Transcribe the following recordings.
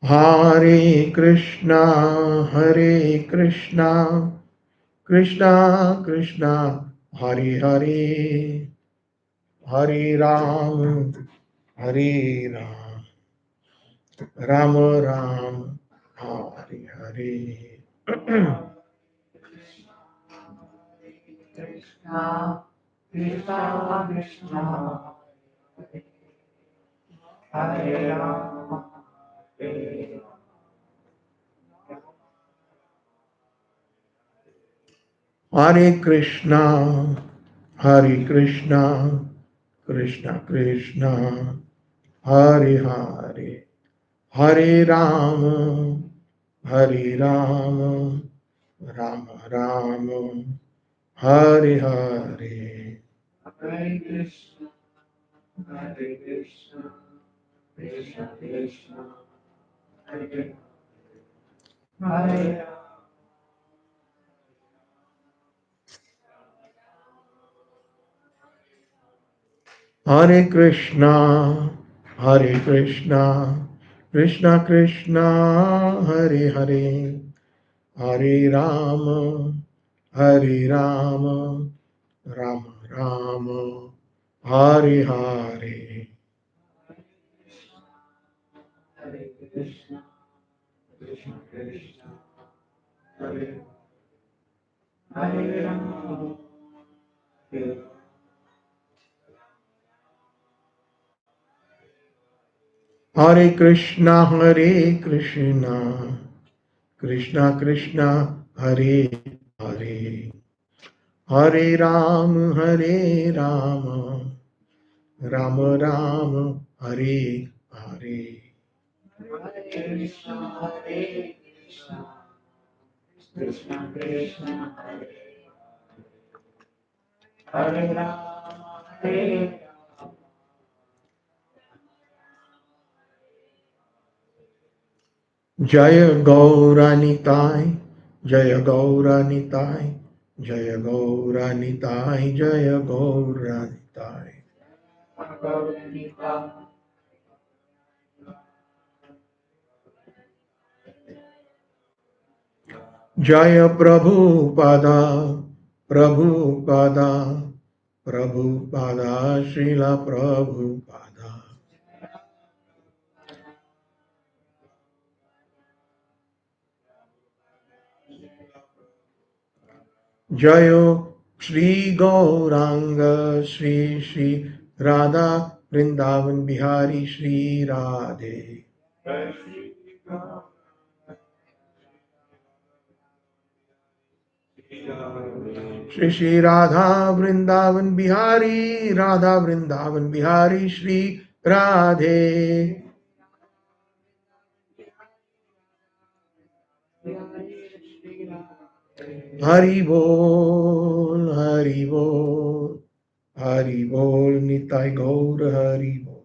Hare Krishna, Hare Krishna, Krishna Krishna, Hare Hare, Hare Ram, Hare Ram, Ram Ram, Hare Hare. Krishna, Krishna Krishna, Hare Rama, Hare Hare Krishna, Hare Krishna, Krishna Krishna, Hare Hare, Hare Ram, Hare Ram, Ram Ram, Hare Hare. Hare Krishna, Hare Krishna, Krishna Krishna, Hare Hare. Hare Krishna, Hare Krishna, Krishna Krishna, Hare Hare, Hare Ram, Hare Ram, Ram Ram, Hare Hare. Hare Krishna, Krishna Krishna, Hare Hare Rama, Hare Hare Krishna, Hare Krishna, Krishna Krishna, Hare Hare, Hare Ram, Hare Ram, Ram Ram, Hare Hare. Krishna, Hare Krishna, Krishna Krishna, Hare Rama, Hare Jaya Gauranitai, Jaya Gauranitai, Jaya Gauranitai, Jaya Gauranitai. Rama. Jaya Prabhupada, Prabhupada, Prabhupada, Srila Prabhupada. Jayo Shri Gauranga, Shri Shri Radha Vrindavan Bihari Shri Radhe. Shri Shri Radha Vrindavan Bihari, Radha Vrindavan Bihari Shri Radhe. Hari Bol, Hari Bol, Hari Bol, Nitai Gaur Hari Bol.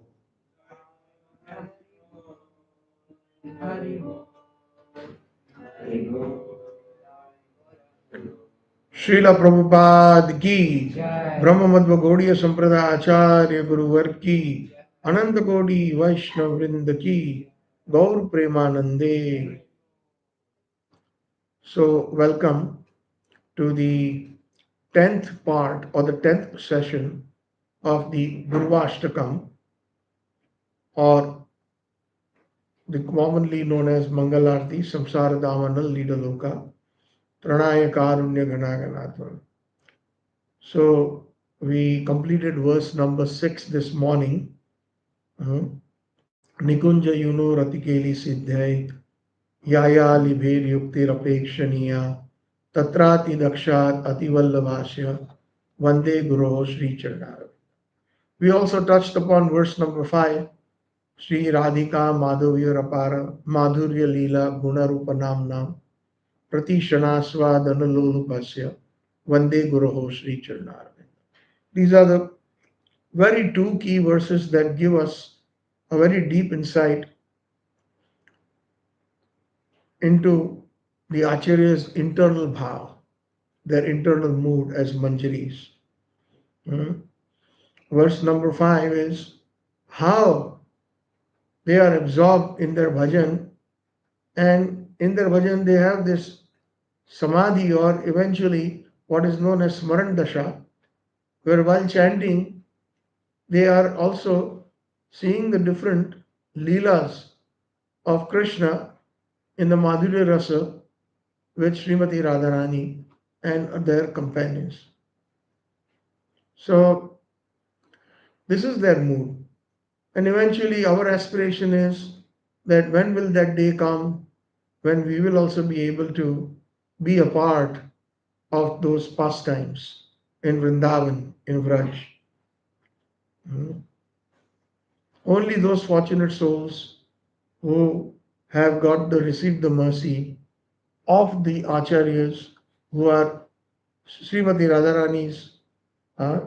Srila Prabhupada ki, Brahma Madhva Gaudiya Sampradaya Acharya Guruvar ki, Ananta Kodi Vaishnav Vrinda ki, Gaur Premanande. So, welcome to the 10th part or the 10th session of the Guruvashtakam, or the commonly known as Mangal Aarti, Samsara Damanal Lida Loka, Pranaya Karunya Ganaganatva. So we completed verse number 6 this morning. Nikunja Yuno Ratikeli Siddhai, Yaya Libhir Yuktir Apekshaniya, Tatrati Dakshat Ativallavasya, Vande Guru Sri Charnar. We also touched upon verse number 5, Sri Radhika Madhurya Rapara, Madhurya Leela Gunarupa Namnam, Pratishana Swadana Lolupasya, Vande Guru Sri Charnar. These are the very two key verses that give us a very deep insight into the Acharya's internal bhav, their internal mood as manjaris. Hmm. Verse number 5 is how they are absorbed in their bhajan, and in their bhajan they have this samadhi, or eventually what is known as smaran dasha, where while chanting they are also seeing the different leelas of Krishna in the Madhurya Rasa with Srimati Radharani and their companions. So this is their mood. And eventually our aspiration is that when will that day come when we will also be able to be a part of those pastimes in Vrindavan, in Vraj. Hmm. Only those fortunate souls who have got the received the mercy of the Acharyas, who are Srimati Radharani's, uh,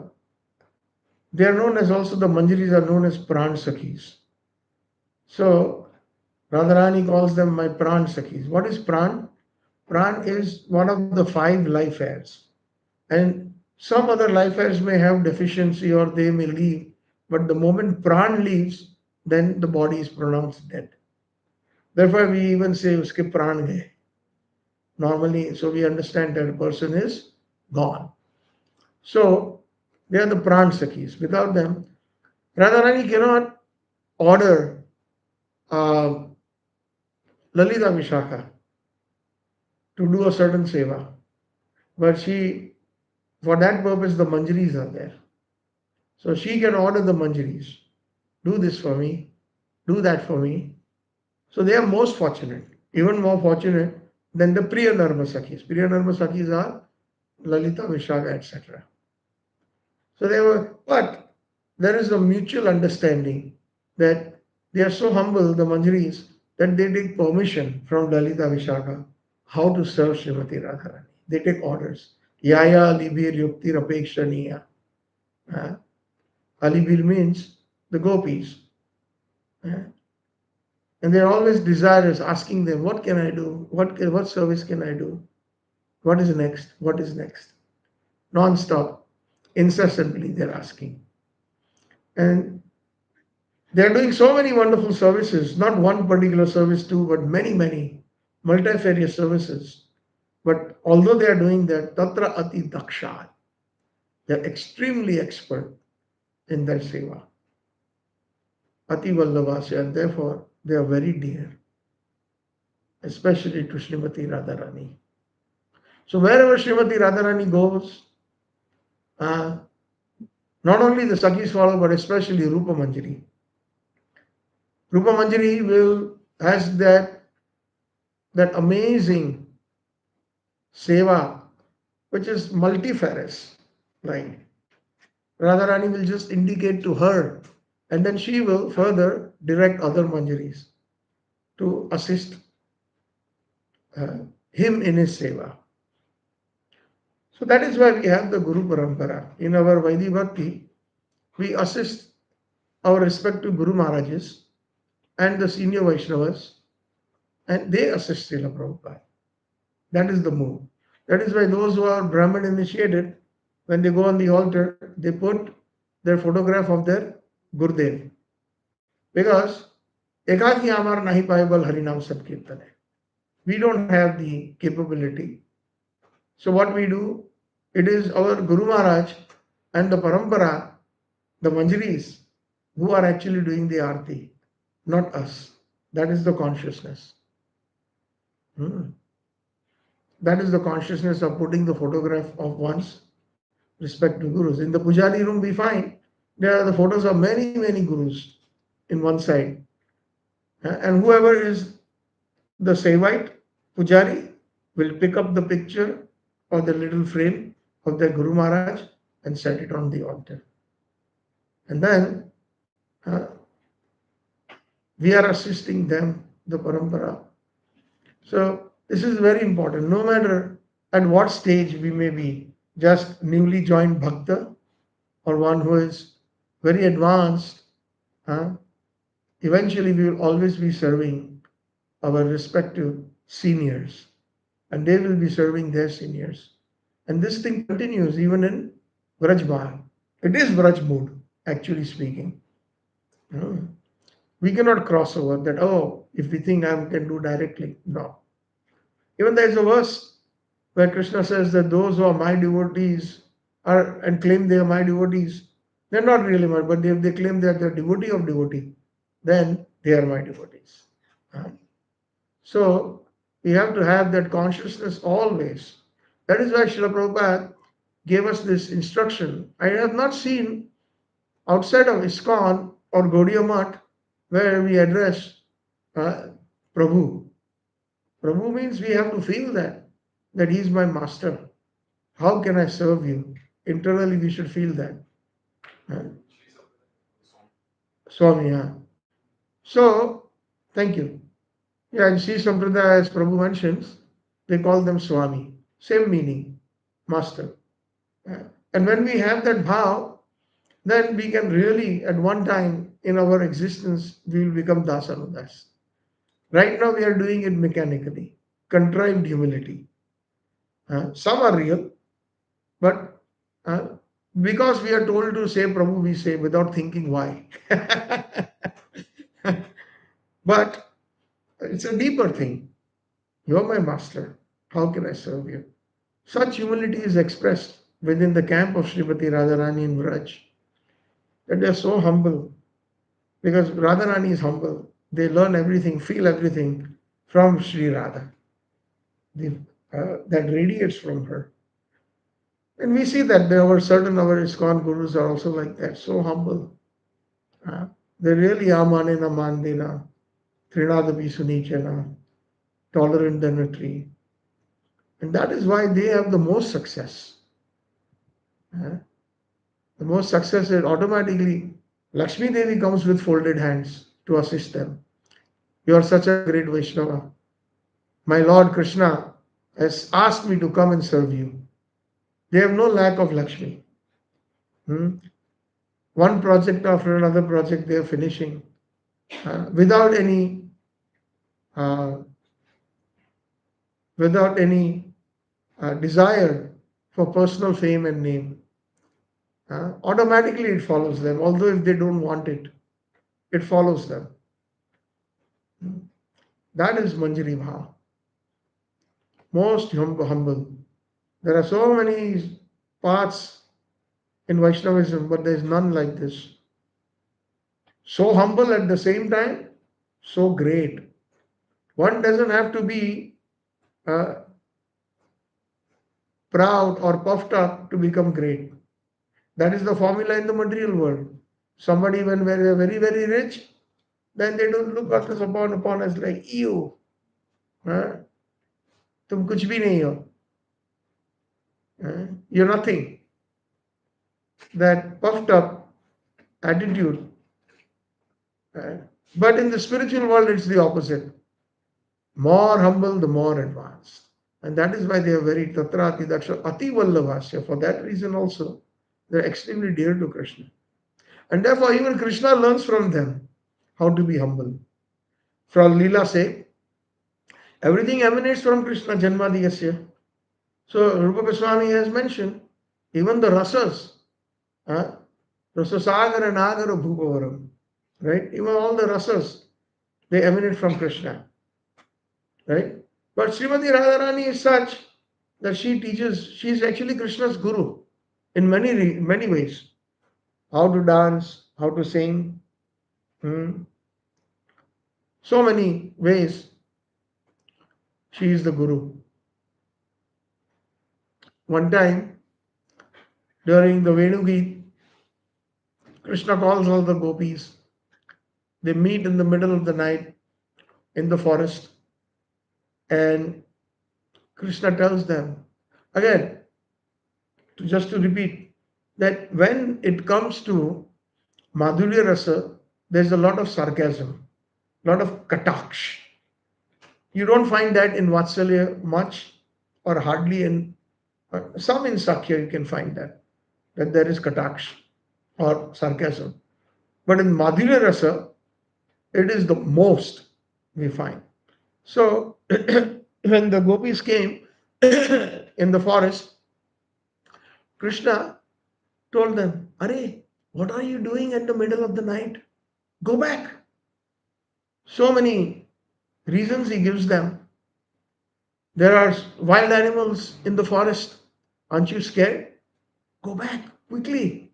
they are known as also the Manjaris are known as Pran Sakhis. So Radharani calls them my Pran Sakhis. What is Pran? Pran is one of the 5 life airs. And some other life airs may have deficiency or they may leave, but the moment Pran leaves, then the body is pronounced dead. Therefore, we even say uske pran gaye. Normally, so we understand that a person is gone. So they are the pran sakhis. Without them, Radharani cannot order uh, Lalita Vishakha to do a certain seva, but she, for that purpose, the manjaris are there. So she can order the manjaris, do this for me, do that for me. So they are most fortunate, even more fortunate than the Priya Narma Sakhis. Priya Narma Sakhis are Lalita, Vishakha, etc. So they were, but there is a mutual understanding that they are so humble, the Manjaris, that they take permission from Lalita Vishakha how to serve Srimati Radharani. They take orders. Yaya Alibir Yukti Rapekshaniya. Alibir means the gopis. Uh, and they're always desirous, asking them, what can I do? What service can I do? What is next? What is next? Non-stop, incessantly they're asking. And they're doing so many wonderful services, not one particular service too, but many, many multifarious services. But although they are doing that, tatra ati daksha, they're extremely expert in their seva. Ati Vallabhasya, and therefore they are very dear, especially to Srimati Radharani. So wherever Srimati Radharani goes, uh, not only the Sakhis follow, but especially Rupa Manjari. Rupa Manjari has that amazing seva, which is multifarious. Like Radharani will just indicate to her, and then she will further direct other manjaris to assist uh, him in his seva. So that is why we have the Guru Parampara. In our Vaidhi Bhakti, we assist our respective Guru Maharajas and the senior Vaishnavas, and they assist Srila Prabhupada. That is the move. That is why those who are Brahman initiated, when they go on the altar, they put their photograph of their Gurudev. Because Ekaki Amar Nahi Paibal Harinam Satkirtan hai. We don't have the capability. So what we do, it is our Guru Maharaj and the Parampara, the Manjaris, who are actually doing the Aarti, not us. That is the consciousness. That is the consciousness of putting the photograph of one's respective gurus. In the Pujari room, we find there are the photos of many, many gurus in one side. And whoever is the Sevite Pujari will pick up the picture or the little frame of their Guru Maharaj and set it on the altar. And then we are assisting them, the Parampara. So this is very important. No matter at what stage we may be, just newly joined Bhakta or one who is very advanced, eventually we will always be serving our respective seniors and they will be serving their seniors. And this thing continues even in Vrajbahar. It is Braj mood, actually speaking. You know, we cannot cross over that, oh, if we think I can do directly. No. Even there is a verse where Krishna says that those who are my devotees are and claim they are my devotees, they're not really my, but if they claim that they're devotee of devotee, then they are my devotees. Uh, So we have to have that consciousness always. That is why Srila Prabhupada gave us this instruction. I have not seen outside of ISKCON or Gaudiya Math where we address uh, Prabhu. Prabhu means we have to feel that he is my master. How can I serve you? Internally, we should feel that. Uh, Swami, yeah. So, thank you. Yeah, in Sri Sampradaya, as Prabhu mentions, they call them Swami. Same meaning, master. Uh, And when we have that bhav, then we can really, at one time in our existence, we will become Dasanudas. Right now, we are doing it mechanically, contrived humility. Some are real, but uh, because we are told to say Prabhu, we say without thinking why. But it's a deeper thing. You are my master. How can I serve you? Such humility is expressed within the camp of Srimati Radharani in Vraj. That they are so humble because Radharani is humble. They learn everything, feel everything from Sri Radha. The, that radiates from her. And we see that there were certain our ISKCON gurus are also like that, so humble. Uh, they really are manena mandina, trinadapi sunichana, tolerant than a tree. And that is why they have the most success. Uh, the most success is automatically Lakshmi Devi comes with folded hands to assist them. You are such a great Vaishnava. My Lord Krishna has asked me to come and serve you. They have no lack of Lakshmi. Hmm? One project after another project they are finishing without any uh, without any desire for personal fame and name. Automatically it follows them, although if they don't want it, it follows them. That is Manjari Bhav. Most humble. There are so many paths in Vaishnavism, but there is none like this. So humble at the same time, so great. One doesn't have to be uh, proud or puffed up to become great. That is the formula in the material world. Somebody, when they are very, very rich, then they don't look at us upon us like, you, तुम कुछ भी नहीं हो, you're nothing. That puffed up attitude. uh, But in the spiritual world, it's the opposite. More humble, the more advanced. And that is why they are very tatrati daksha ati vallavasya. For that reason also, they're extremely dear to Krishna. And therefore, even Krishna learns from them how to be humble. From Leela say, everything emanates from Krishna, Janmadiyasya. So Rupa Goswami has mentioned, even the rasas, uh, Rasasagara Nagara Bhupavaram, right? Even all the rasas, they emanate from Krishna, right? But Srimati Radharani is such that she teaches, she is actually Krishna's guru in many ways. How to dance, how to sing, hmm, so many ways she is the guru. One time during the Venugeet, Krishna calls all the gopis. They meet in the middle of the night in the forest, and Krishna tells them again, just to repeat, that when it comes to Madhurya Rasa, there's a lot of sarcasm, lot of kataksh. You don't find that in Vatsalya much, or hardly in some in Sakya you can find that there is kataksh or sarcasm. But in Madhurya Rasa, it is the most we find. So when the gopis came in the forest, Krishna told them, Are, what are you doing at the middle of the night? Go back. So many reasons he gives them. There are wild animals in the forest. Aren't you scared? Go back quickly.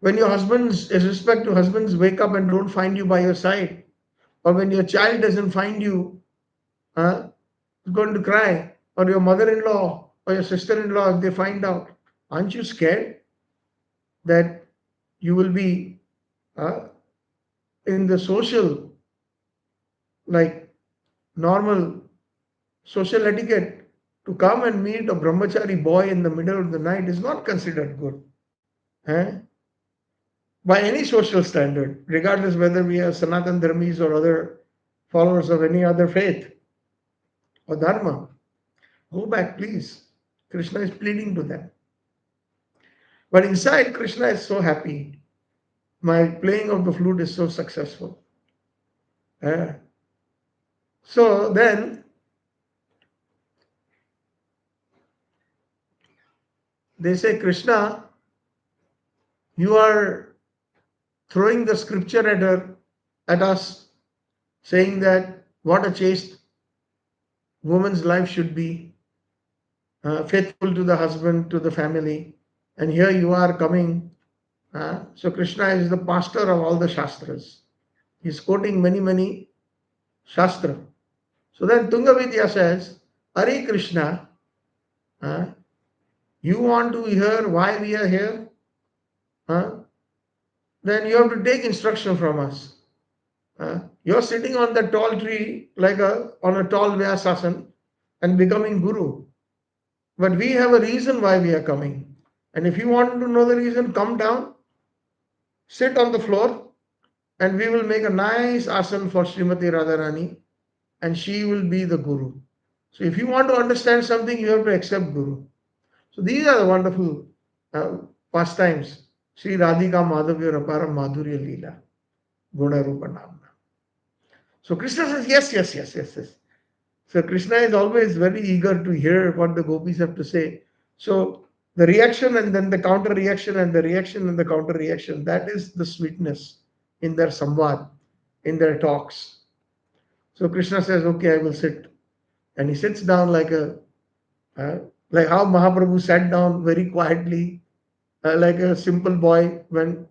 When your husbands, in respect to husbands, wake up and don't find you by your side, or when your child doesn't find you, is going to cry, or your mother-in-law or your sister-in-law, if they find out, aren't you scared that you will be uh, in the social, like normal social etiquette, to come and meet a brahmachari boy in the middle of the night is not considered good, eh? By any social standard, regardless whether we are Sanatan Dharmis or other followers of any other faith or dharma. Go back, please. Krishna is pleading to them. But inside, Krishna is so happy. My playing of the flute is so successful. Eh? So then they say, Krishna, you are throwing the scripture at us, saying that what a chaste woman's life should be, faithful to the husband, to the family. And here you are coming. So Krishna is the pastor of all the Shastras. He's quoting many, many Shastra. So then Tungavidya says, Hare Krishna, uh, you want to hear why we are here? Then you have to take instruction from us. You're sitting on that tall tree like on a tall Vyasasan and becoming Guru. But we have a reason why we are coming. And if you want to know the reason, come down, sit on the floor, and we will make a nice asan for Srimati Radharani, and she will be the Guru. So if you want to understand something, you have to accept Guru. So these are the wonderful pastimes. Sri Radhika Madhavya Raparam Madhurya Leela, Guna Rupa Namna. So Krishna says, yes, yes, yes, yes, yes. So Krishna is always very eager to hear what the gopis have to say. So the reaction and then the counter reaction and the reaction and the counter reaction, that is the sweetness in their samvad, in their talks. So Krishna says, okay, I will sit. And he sits down like how Mahaprabhu sat down very quietly, like a simple boy when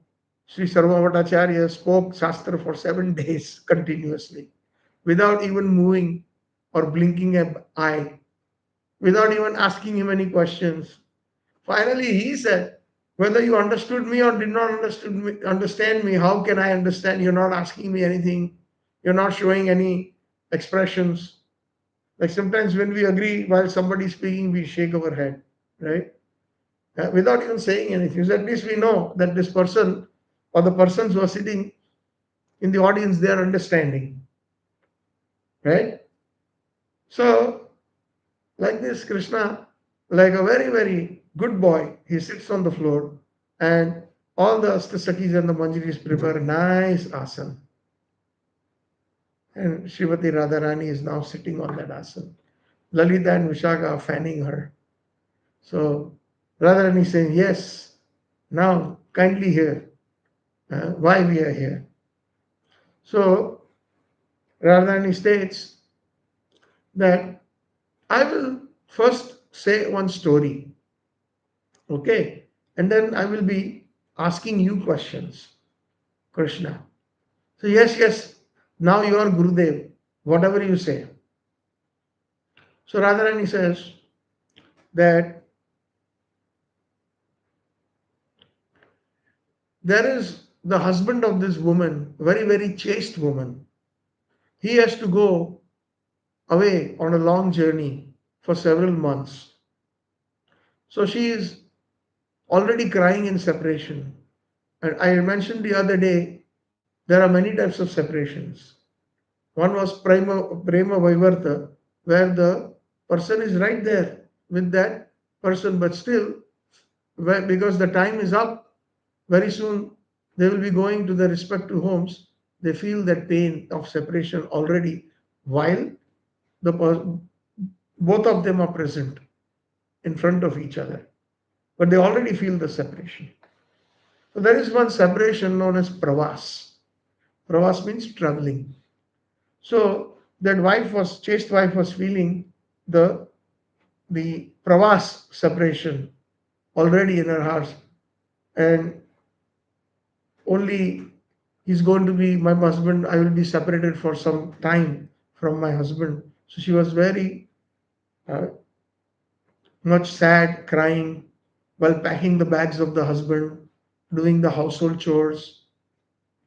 Sri Sarvamata Acharya spoke Shastra for 7 days continuously, without even moving or blinking an eye, without even asking him any questions. Finally, he said, whether you understood me or did not understand me, how can I understand? You're not asking me anything. You're not showing any expressions. Like sometimes when we agree while somebody is speaking, we shake our head, right? Without even saying anything. So at least we know that this person or the persons who are sitting in the audience, they are understanding, right? So, like this, Krishna, like a very, very good boy, he sits on the floor and all the Astasakis and the Manjaris prepare a nice asana. And Srimati Radharani is now sitting on that asana. Lalita and Vishaka are fanning her. So Radharani is saying, yes, now kindly hear why we are here. So Radharani states that I will first say one story, okay, and then I will be asking you questions, Krishna. So yes, yes, now you are Gurudev, whatever you say. So Radharani says that there is the husband of this woman, very, very chaste woman. He has to go away on a long journey for several months. So she is already crying in separation. And I mentioned the other day, there are many types of separations. One was Prema Vaivarta, where the person is right there with that person, but still, because the time is up, very soon they will be going to their respective homes. They feel that pain of separation already while both of them are present in front of each other. but they already feel the separation. So there is one separation known as pravas. Pravas means traveling. So that chaste wife was feeling the pravas separation already in her heart, and only he's going to be my husband. I will be separated for some time from my husband. So she was very uh, much sad, crying while packing the bags of the husband, doing the household chores.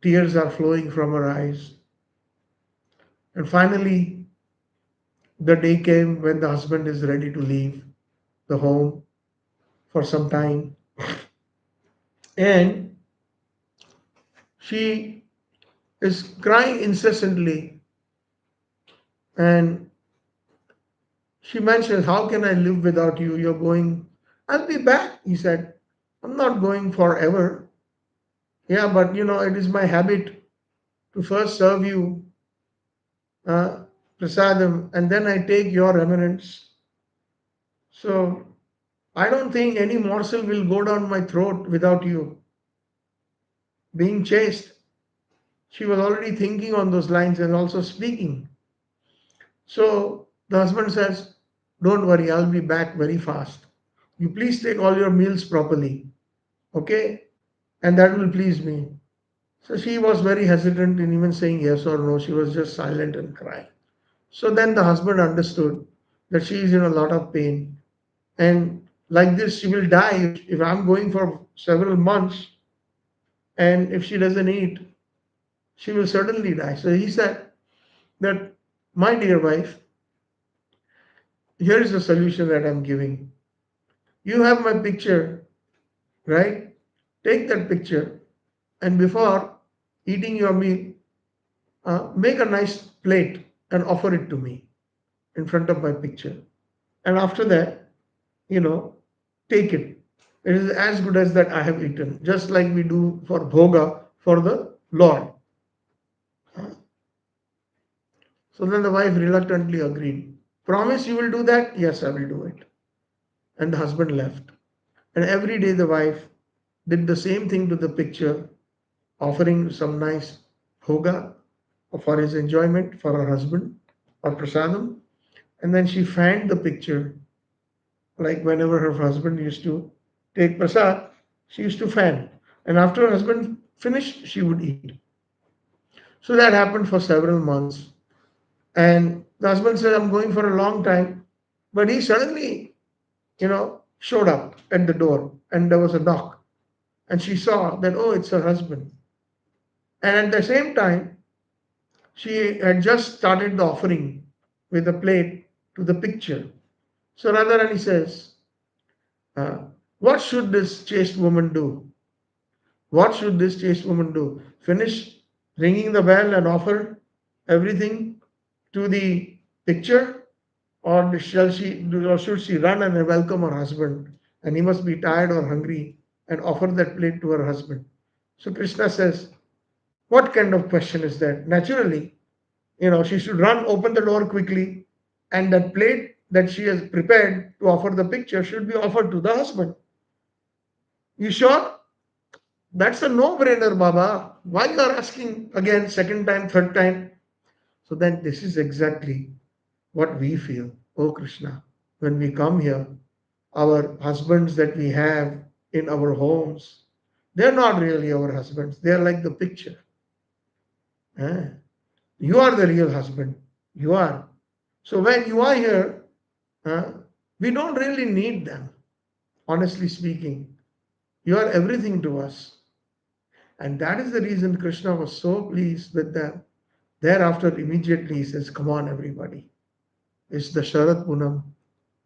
Tears are flowing from her eyes. And finally, the day came when the husband is ready to leave the home for some time. And she is crying incessantly. And she mentions, how can I live without you? You're going. I'll be back, he said. I'm not going forever. Yeah, but it is my habit to first serve you uh, prasadam, and then I take your reverence. So I don't think any morsel will go down my throat without you. Being chaste, she was already thinking on those lines and also speaking. So the husband says, don't worry, I'll be back very fast. You please take all your meals properly, okay? And that will please me. So she was very hesitant in even saying yes or no. She was just silent and crying. So then the husband understood that she is in a lot of pain. And like this, she will die if I'm going for several months, and if she doesn't eat, she will certainly die. So he said that, my dear wife, here is the solution that I'm giving. You have my picture, right? Take that picture, and before eating your meal, make a nice plate and offer it to me in front of my picture. And after that, you know, take it. It is as good as that I have eaten, just like we do for bhoga for the Lord. So then the wife reluctantly agreed. Promise you will do that? Yes, I will do it. And the husband left. And every day the wife did the same thing to the picture, offering some nice bhoga for his enjoyment for her husband or prasadam. And then she fanned the picture, like whenever her husband used to take prasad, she used to fan. And after her husband finished, she would eat. So that happened for several months. And the husband said, I'm going for a long time. But he suddenly, showed up at the door, and there was a knock. And she saw that, oh, it's her husband. And at the same time, she had just started the offering with a plate to the picture. So Radharani says, uh, what should this chaste woman do? What should this chaste woman do? Finish ringing the bell and offer everything to the picture? Or should she run and welcome her husband? And he must be tired or hungry and offer that plate to her husband. So Krishna says, what kind of question is that? Naturally, she should run, open the door quickly, and that plate that she has prepared to offer the picture should be offered to the husband. You sure? That's a no-brainer, Baba. Why you are asking again, second time, third time? So then this is exactly what we feel. Oh Krishna, when we come here, our husbands that we have in our homes, they're not really our husbands. They're like the picture. Eh? You are the real husband. You are. So when you are here, uh, we don't really need them, honestly speaking. You are everything to us. And that is the reason Krishna was so pleased with them. Thereafter, immediately he says, come on, everybody. It's the Sharad Punam.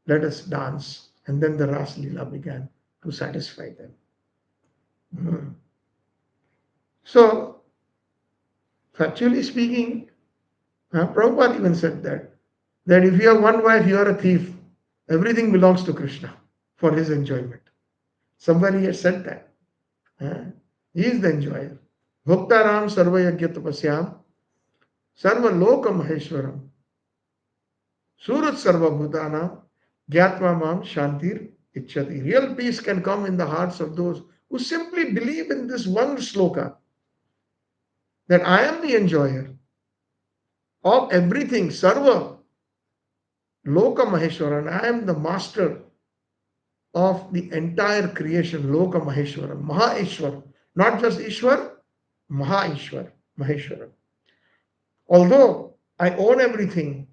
Let us dance. And then the Ras Leela began to satisfy them. Mhm. So, factually speaking, Prabhupada even said that if you have one wife, you are a thief. Everything belongs to Krishna for his enjoyment. Somebody has said that. Uh, He is the enjoyer. Bhoktaram sarva yajna tapasyam sarva loka maheshwaram surat sarva bhutana gyatva mam shantir Ichchati. Real peace can come in the hearts of those who simply believe in this one sloka, that I am the enjoyer of everything, Sarva, Loka Maheshwaran. I am the master of the entire creation, Loka Maheshwaran, Maha not just Ishwar, Maha Maheshwaran. Although I own everything,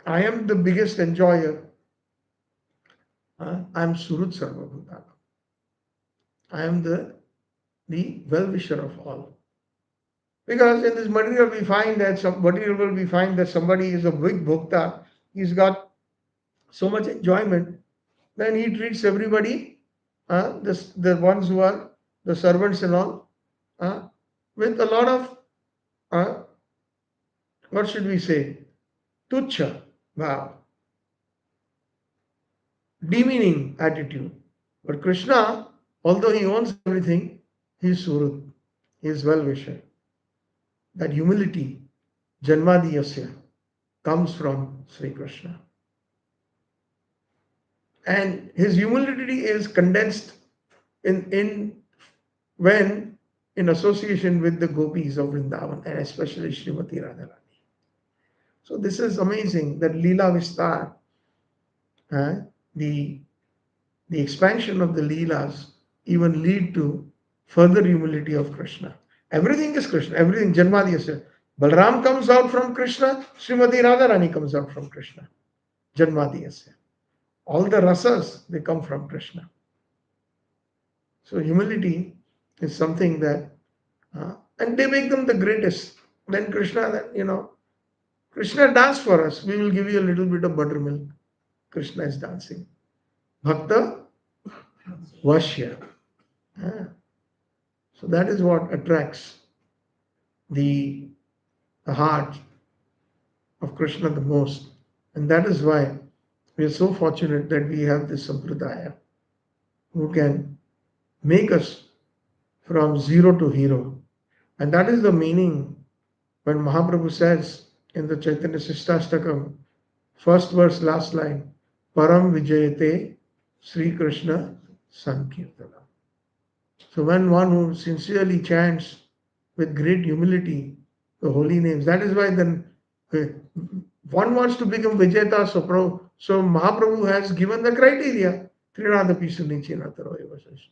I am the biggest enjoyer. I am Surut Sarva Bhutana. I am the well-wisher of all. Because in this material we find that somebody is a big bhokta, he's got so much enjoyment, then he treats everybody, the ones who are the servants and all, with a lot of, what should we say, tuchha, wow, demeaning attitude. But Krishna, although he owns everything, he is Surut, he is well-wisher. That humility, Janmadiyasya, comes from Sri Krishna. And his humility is condensed in association with the gopis of Vrindavan, and especially Srimati Radharani. So this is amazing that Leela Vistar, the expansion of the Leelas even lead to further humility of Krishna. Everything is Krishna, everything, Janmadiyasya. Balram comes out from Krishna, Srimati Radharani comes out from Krishna, Janmadiyasya. All the rasas, they come from Krishna. So humility is something that, and they make them the greatest. Then Krishna, Krishna dance for us. We will give you a little bit of buttermilk. Krishna is dancing. Bhakta Vashya. So that is what attracts the heart of Krishna the most. And that is why we are so fortunate that we have this sampradaya who can make us from zero to hero. And that is the meaning when Mahaprabhu says in the Chaitanya Sishtastakam, first verse, last line, Param Vijayate Sri Krishna Sankirtana. So when one who sincerely chants with great humility the holy names, that is why then one wants to become Vijayata. So Mahaprabhu has given the criteria. Trinadapi Sunichina Taroya Vasash.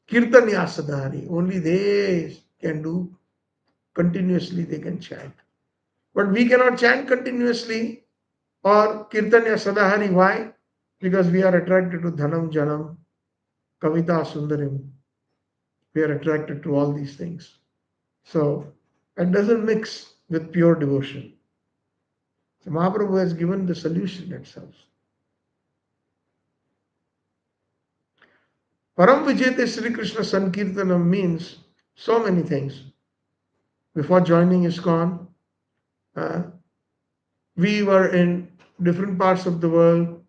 Kirtanya Sadhari. Only they can do continuously, they can chant. But we cannot chant continuously or Kirtanya Sadhari. Why? Because we are attracted to Dhanam Janam, Kavita Sundarim. We are attracted to all these things. So it doesn't mix with pure devotion. So Mahaprabhu has given the solution itself. Param Vijayate Sri Krishna Sankirtanam means so many things. Before joining ISKCON, we were in different parts of the world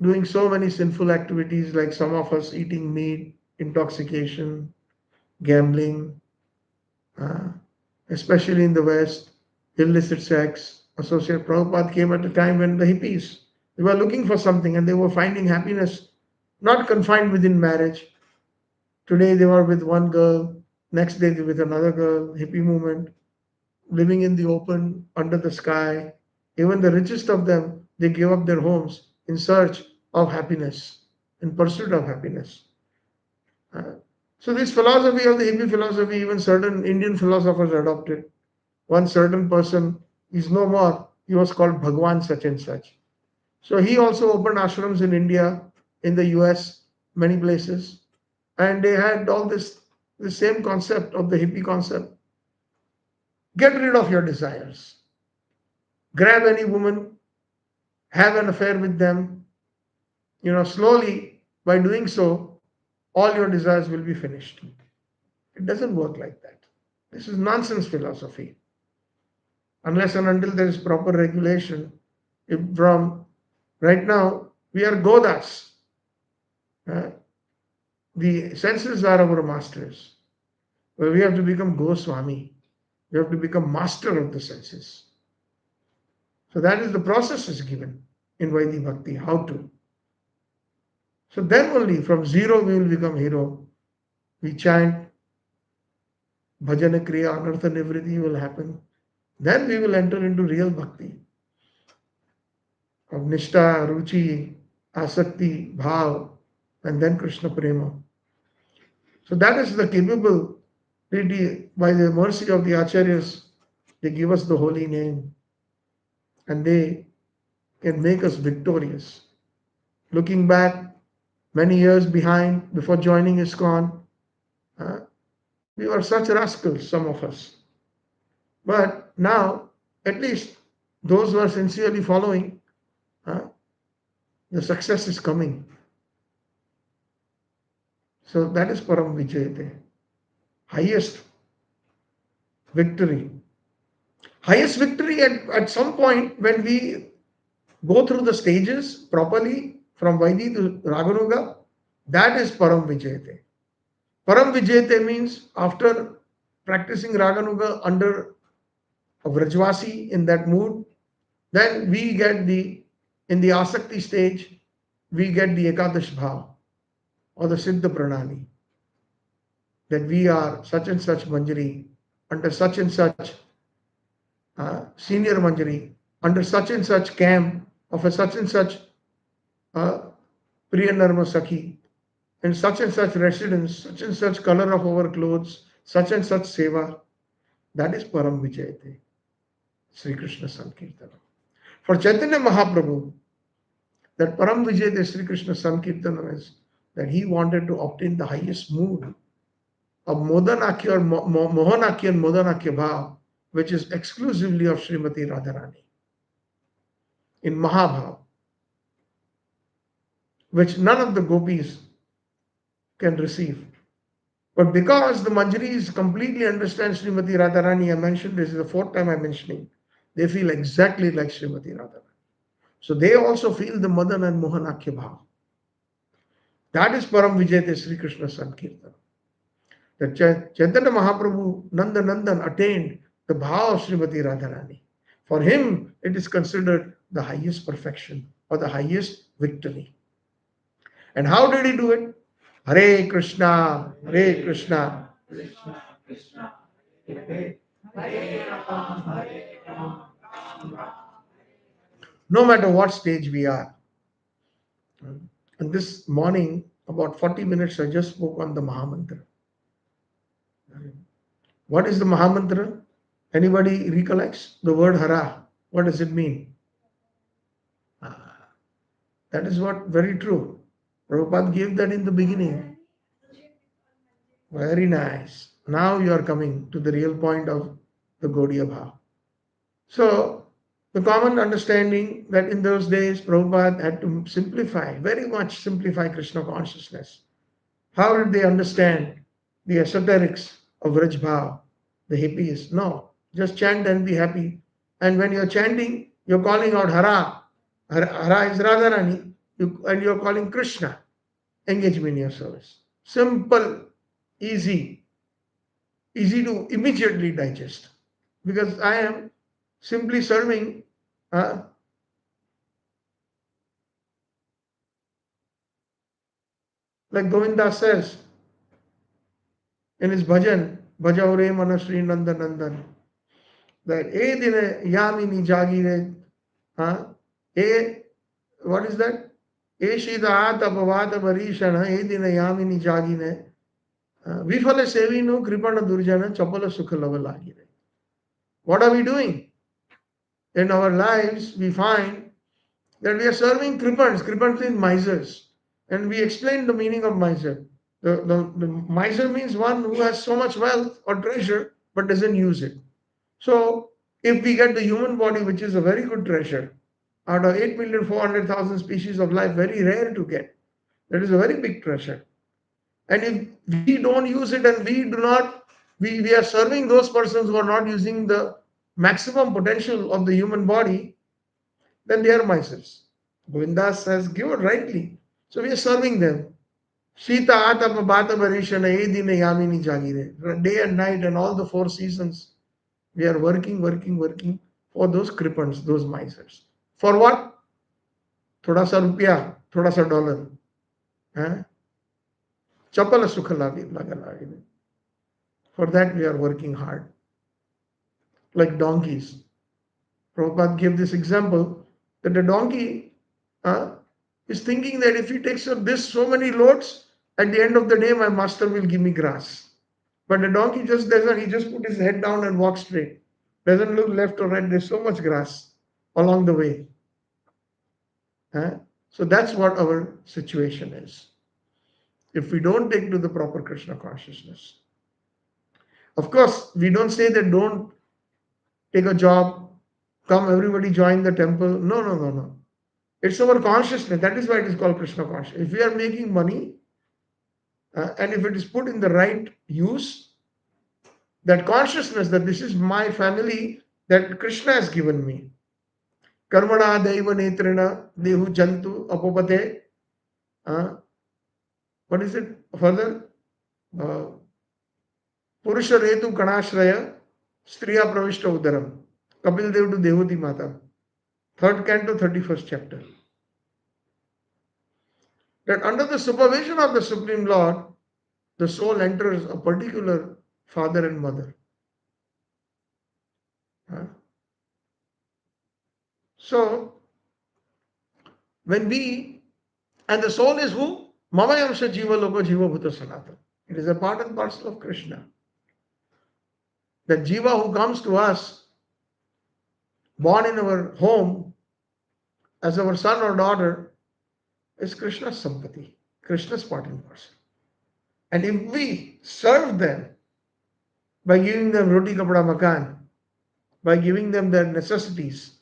doing so many sinful activities, like some of us eating meat, intoxication, gambling, especially in the West, illicit sex, associate. Prabhupada came at a time when the hippies, they were looking for something and they were finding happiness not confined within marriage. Today they were with one girl, next day they were with another girl, hippie movement, living in the open, under the sky. Even the richest of them, they gave up their homes in search of happiness, in pursuit of happiness. So this philosophy of the hippie philosophy, even certain Indian philosophers adopted. One certain person is no more. He was called Bhagwan such and such. So he also opened ashrams in India, in the US, many places. And they had all the same concept of the hippie concept. Get rid of your desires. Grab any woman, have an affair with them. Slowly, by doing so, all your desires will be finished. It doesn't work like that. This is nonsense philosophy. Unless and until there is proper regulation, right now, we are Godas. The senses are our masters. Well, we have to become Goswami. We have to become master of the senses. So that is the process is given in Vaidhi Bhakti, how to. So then only from zero we will become hero. We chant, bhajana kriya, anartha nivritti will happen. Then we will enter into real bhakti of nishta, ruchi, asakti, bhav, and then Krishna prema. So that is the capability by the mercy of the Acharyas. They give us the holy name and they can make us victorious. Looking back many years behind before joining ISKCON, uh, we were such rascals, some of us. But now, at least those who are sincerely following, uh, the success is coming. So that is Param Vijayate, highest victory. Highest victory at some point when we go through the stages properly from Vaini to Raganuga, that is Param Vijayate. Param Vijayate means after practicing Raganuga under a Vrajvasi in that mood, then we get in the Asakti stage, we get the Ekadash Bhav or the Siddha Pranali, that we are such and such Manjari under such and such senior Manjari, under such and such camp of a such and such Priya Narma Sakhi, in such and such residence, such and such color of our clothes, such and such seva. That is Param Vijayate, Sri Krishna Sankirtana. For Chaitanya Mahaprabhu, that Param Vijayate Sri Krishna Sankirtana is that he wanted to obtain the highest mood of Modanakya or Mohanakya and Modanakya Bhav, which is exclusively of Srimati Radharani in Mahabhav, which none of the gopis can receive. But because the Manjaris completely understand Srimati Radharani, I mentioned this is the fourth time I'm mentioning, they feel exactly like Srimati Radharani. So they also feel the Madan and Mohanakya Bhav. That is Param Vijayate Sri Krishna Sankirtana. That Chaitanya Mahaprabhu Nanda Nandan attained the Bhav of Srimati Radharani. For him, it is considered the highest perfection or the highest victory. And how did he do it? Hare Krishna, Hare Krishna. Krishna Krishna Hare Hare Ram Hare Ram Ram Ram. No matter what stage we are. And this morning, about 40 minutes, I just spoke on the Mahamantra. What is the Mahamantra? Anybody recollects the word Hara? What does it mean? That is what very true. Prabhupada gave that in the beginning. Very nice. Now you are coming to the real point of the Gaudiya Bhav. So, the common understanding that in those days Prabhupada had to simplify, very much simplify Krishna consciousness. How did they understand the esoterics of Vraj Bhav, the hippies? No, just chant and be happy. And when you're chanting, you're calling out Hara. Hara is Radharani, and you're calling Krishna. Engage me in your service. Simple, easy to immediately digest. Because I am simply serving like Govinda says in his bhajan, Bhajaure Manasri Nandan Nandan, that E dine yamini jagire, what is that? E shida ata bhavata varishana, E dine yamini jagine, vifale sevinu kripana durjana, chapala sukha lavalagire. What are we doing? In our lives, we find that we are serving kripans. Kripans means misers. And we explained the meaning of miser. The miser means one who has so much wealth or treasure but doesn't use it. So, if we get the human body, which is a very good treasure, out of 8,400,000 species of life, very rare to get, that is a very big treasure. And if we don't use it and we are serving those persons who are not using the maximum potential of the human body, then they are misers. Govinda says, give it rightly. So we are serving them. Shita Atapa Bata Varishana Edine Yamini Jagire. Day and night and all the 4 seasons, we are working for those kripans, those misers. For what? Thoda sa rupiya, thoda sa dollar. Chapala sukha laga. For that we are working hard. Like donkeys. Prabhupada gave this example that a donkey is thinking that if he takes up this so many loads, at the end of the day my master will give me grass. But the donkey just doesn't, he just put his head down and walks straight. Doesn't look left or right, there's so much grass along the way. So that's what our situation is. If we don't take to the proper Krishna consciousness. Of course, we don't say that don't take a job, come everybody join the temple. No. It's our consciousness. That is why it is called Krishna consciousness. If we are making money and if it is put in the right use, that consciousness that this is my family that Krishna has given me. Karmana daiva netrena dehu jantu apopate. What is it further? Purusha retu kanashraya striya pravishta udaram. Kapil Dev to Dehuti Mata. 3rd canto, 31st chapter. That under the supervision of the Supreme Lord, the soul enters a particular father and mother. So, when we, and the soul is who? Mamayamsha Jiva Loko Jiva Bhuta Sanatana. It is a part and parcel of Krishna. That Jiva who comes to us, born in our home, as our son or daughter, is Krishna's sampati, Krishna's part and parcel. And if we serve them by giving them roti kapda makan, by giving them their necessities,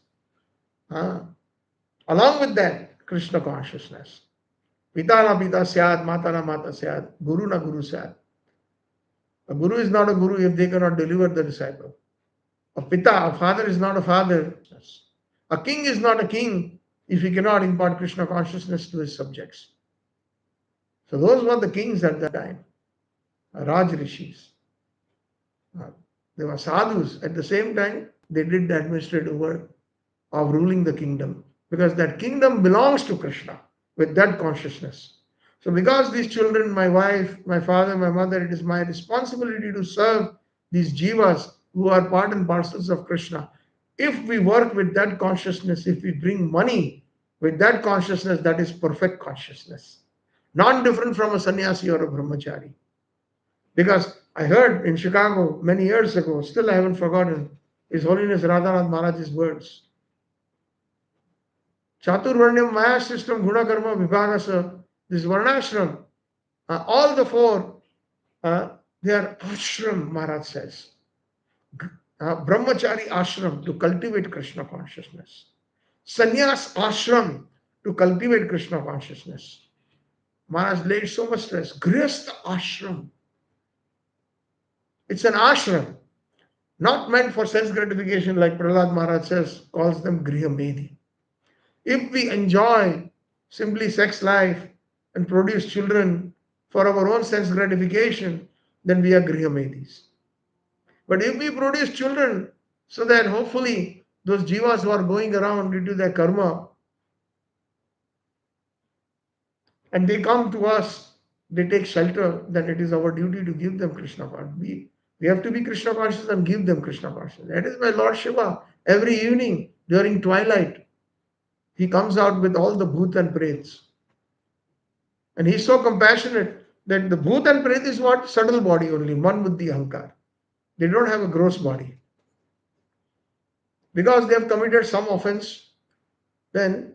along with that, Krishna consciousness. Pita na pita syad, mata na mata syad, guru na guru syad. A guru is not a guru if they cannot deliver the disciple. A pita, a father is not a father. A king is not a king if he cannot impart Krishna consciousness to his subjects. So those were the kings at that time, Raj Rishis. They were sadhus. At the same time, they did the administrative work of ruling the kingdom because that kingdom belongs to Krishna with that consciousness. So because these children, my wife, my father, my mother, it is my responsibility to serve these jivas who are part and parcels of Krishna. If we work with that consciousness, if we bring money with that consciousness, that is perfect consciousness. Not different from a sannyasi or a brahmachari. Because I heard in Chicago many years ago, still I haven't forgotten, His Holiness Radhanath Maharaj's words. Chaturvarnyam Maya system Guna Karma Vibhagasa, this Varnashram, all the four, they are ashram, Maharaj says. Brahmachari ashram to cultivate Krishna consciousness. Sannyas ashram to cultivate Krishna consciousness. Maharaj laid so much stress. Grihastha ashram. It's an ashram, not meant for sense gratification like Prahlad Maharaj says, calls them Grihamedi. If we enjoy simply sex life and produce children for our own sense gratification, then we are Grihamedis. But if we produce children so that hopefully those jivas who are going around due to their karma and they come to us, they take shelter, then it is our duty to give them Krishna consciousness. We have to be Krishna conscious and give them Krishna consciousness. That is why Lord Shiva, every evening during twilight, he comes out with all the bhoot and prets. And he's so compassionate that the bhoot and pret is what? Subtle body only, man buddhi ahankar. They don't have a gross body. Because they have committed some offense, then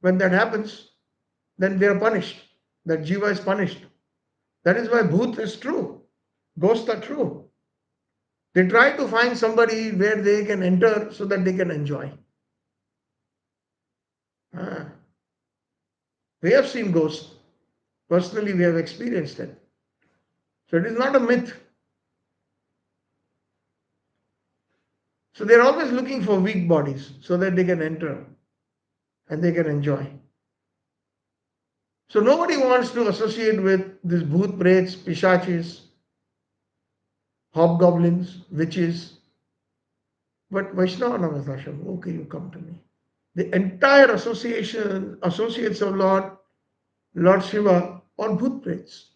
when that happens, then they are punished. That jiva is punished. That is why bhoot is true. Ghosts are true. They try to find somebody where they can enter so that they can enjoy. We have seen ghosts. Personally, we have experienced it. So it is not a myth. So they are always looking for weak bodies so that they can enter and they can enjoy. So nobody wants to associate with these bhoot prets, pishachis, hobgoblins, witches. But Vaishnava Namaskar, okay, you come to me. The entire association, associates of Lord Shiva, or bhoot prets.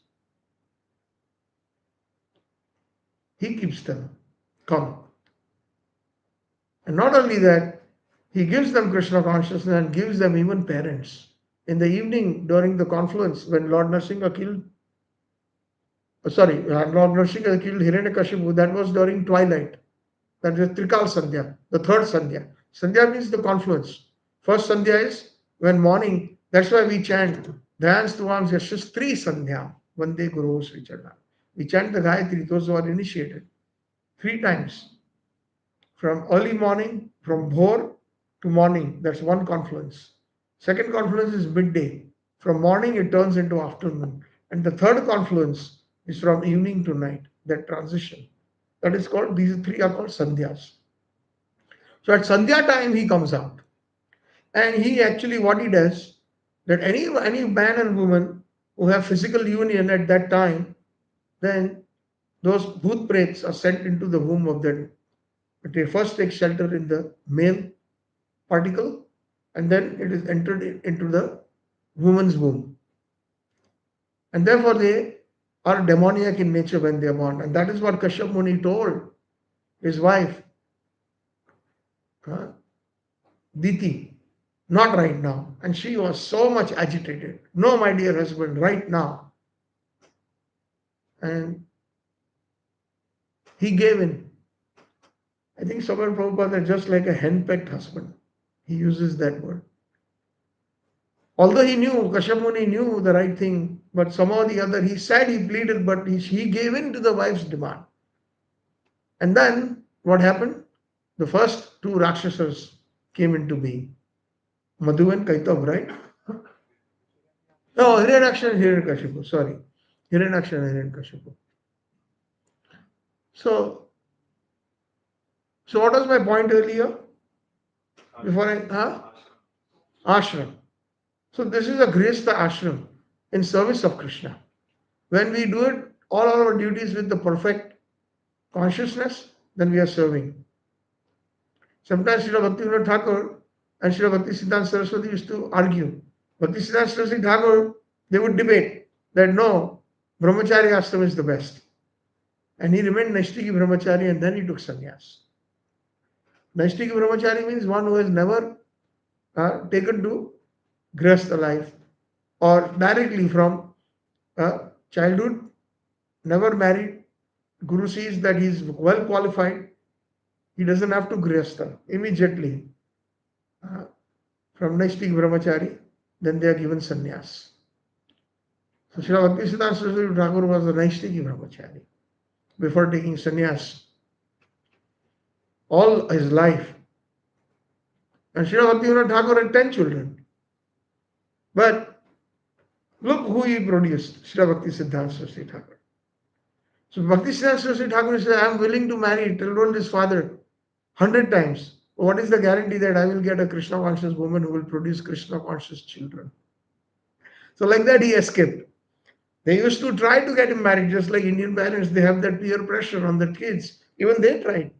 He keeps them calm. And not only that, he gives them Krishna consciousness and gives them even parents. In the evening, during the confluence, when Lord Nrsimha killed, Lord Nrsimha killed Hiranyakashipu, that was during twilight. That is Trikal Sandhya, the third Sandhya. Sandhya means the confluence. First Sandhya is when morning, that's why we chant Dhyan Stuvam Yashastri Sandhya, Vande Guru Sri Charna. We chant the Gayatri, those who are initiated, 3 times. From early morning, from Bhor to morning, that's one confluence. Second confluence is midday. From morning, it turns into afternoon. And the third confluence is from evening to night, that transition. That is called, these 3 are called Sandhyas. So at Sandhya time, he comes out. And he actually, what he does, that any man and woman who have physical union at that time, then those bhoot prets are sent into the womb of them. But they first take shelter in the male particle, and then it is entered into the woman's womb. And therefore they are demoniac in nature when they are born. And that is what Kashyap Muni told his wife, Diti, not right now. And she was so much agitated. No, my dear husband, right now. And he gave in. I think Sabar Prabhupada is just like a henpecked husband. He uses that word. Although he knew, Kashyap Muni knew the right thing, but somehow or the other, he said, he pleaded, but he gave in to the wife's demand. And then what happened? The first 2 Rakshasas came into being. Madhu and Kaitab, right? No, Hiranyaksha and Hiranyakashipu, sorry. Hiranyaksha and Hiranyakashipu. So what was my point earlier? Ashram. So this is a Grihastha ashram in service of Krishna. When we do it, all our duties with the perfect consciousness, then we are serving. Sometimes Srila Bhaktivinoda Thakur and Srila Bhaktisiddhanta Saraswati used to argue. Bhaktisiddhanta Saraswati Thakur, they would debate that no, Brahmachari ashram is the best. And he remained Naishtiki Brahmachari and then he took sannyas. Naishtiki Brahmachari means one who has never taken to Grihastha life or directly from childhood, never married. Guru sees that he is well qualified. He doesn't have to Grihastha immediately. From Naishtiki Brahmachari, then they are given sannyas. So Srila Bhaktisiddhanta Saraswati Thakur was a Naishtiki Brahmachari before taking sannyas all his life. And Srila Bhaktivinoda Thakur had 10 children. But look who he produced, Srila Bhaktisiddhanta Saraswati Thakur. So Bhaktisiddhanta Saraswati Thakur said, I am willing to marry, told his father 100 times. What is the guarantee that I will get a Krishna conscious woman who will produce Krishna conscious children? So like that he escaped. They used to try to get him married, just like Indian parents, they have that peer pressure on their kids. Even they tried.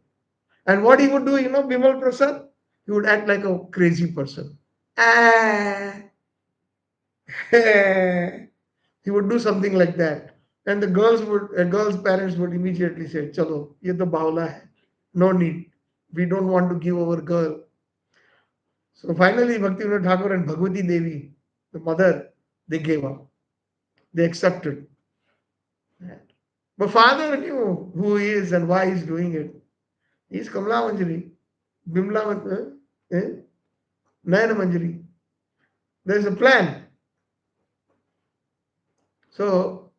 And what he would do, Bimal Prasad, he would act like a crazy person. He would do something like that. And the girls' parents would immediately say, Chalo, ye to baula hai. No need. We don't want to give our girl. So finally, Bhaktivinoda Thakur and Bhagavati Devi, the mother, they gave up. They accepted. But father knew who he is and why he's doing it. He's Kamala Manjari, Bimla Manjari, Nayana Manjari. There's a plan. So,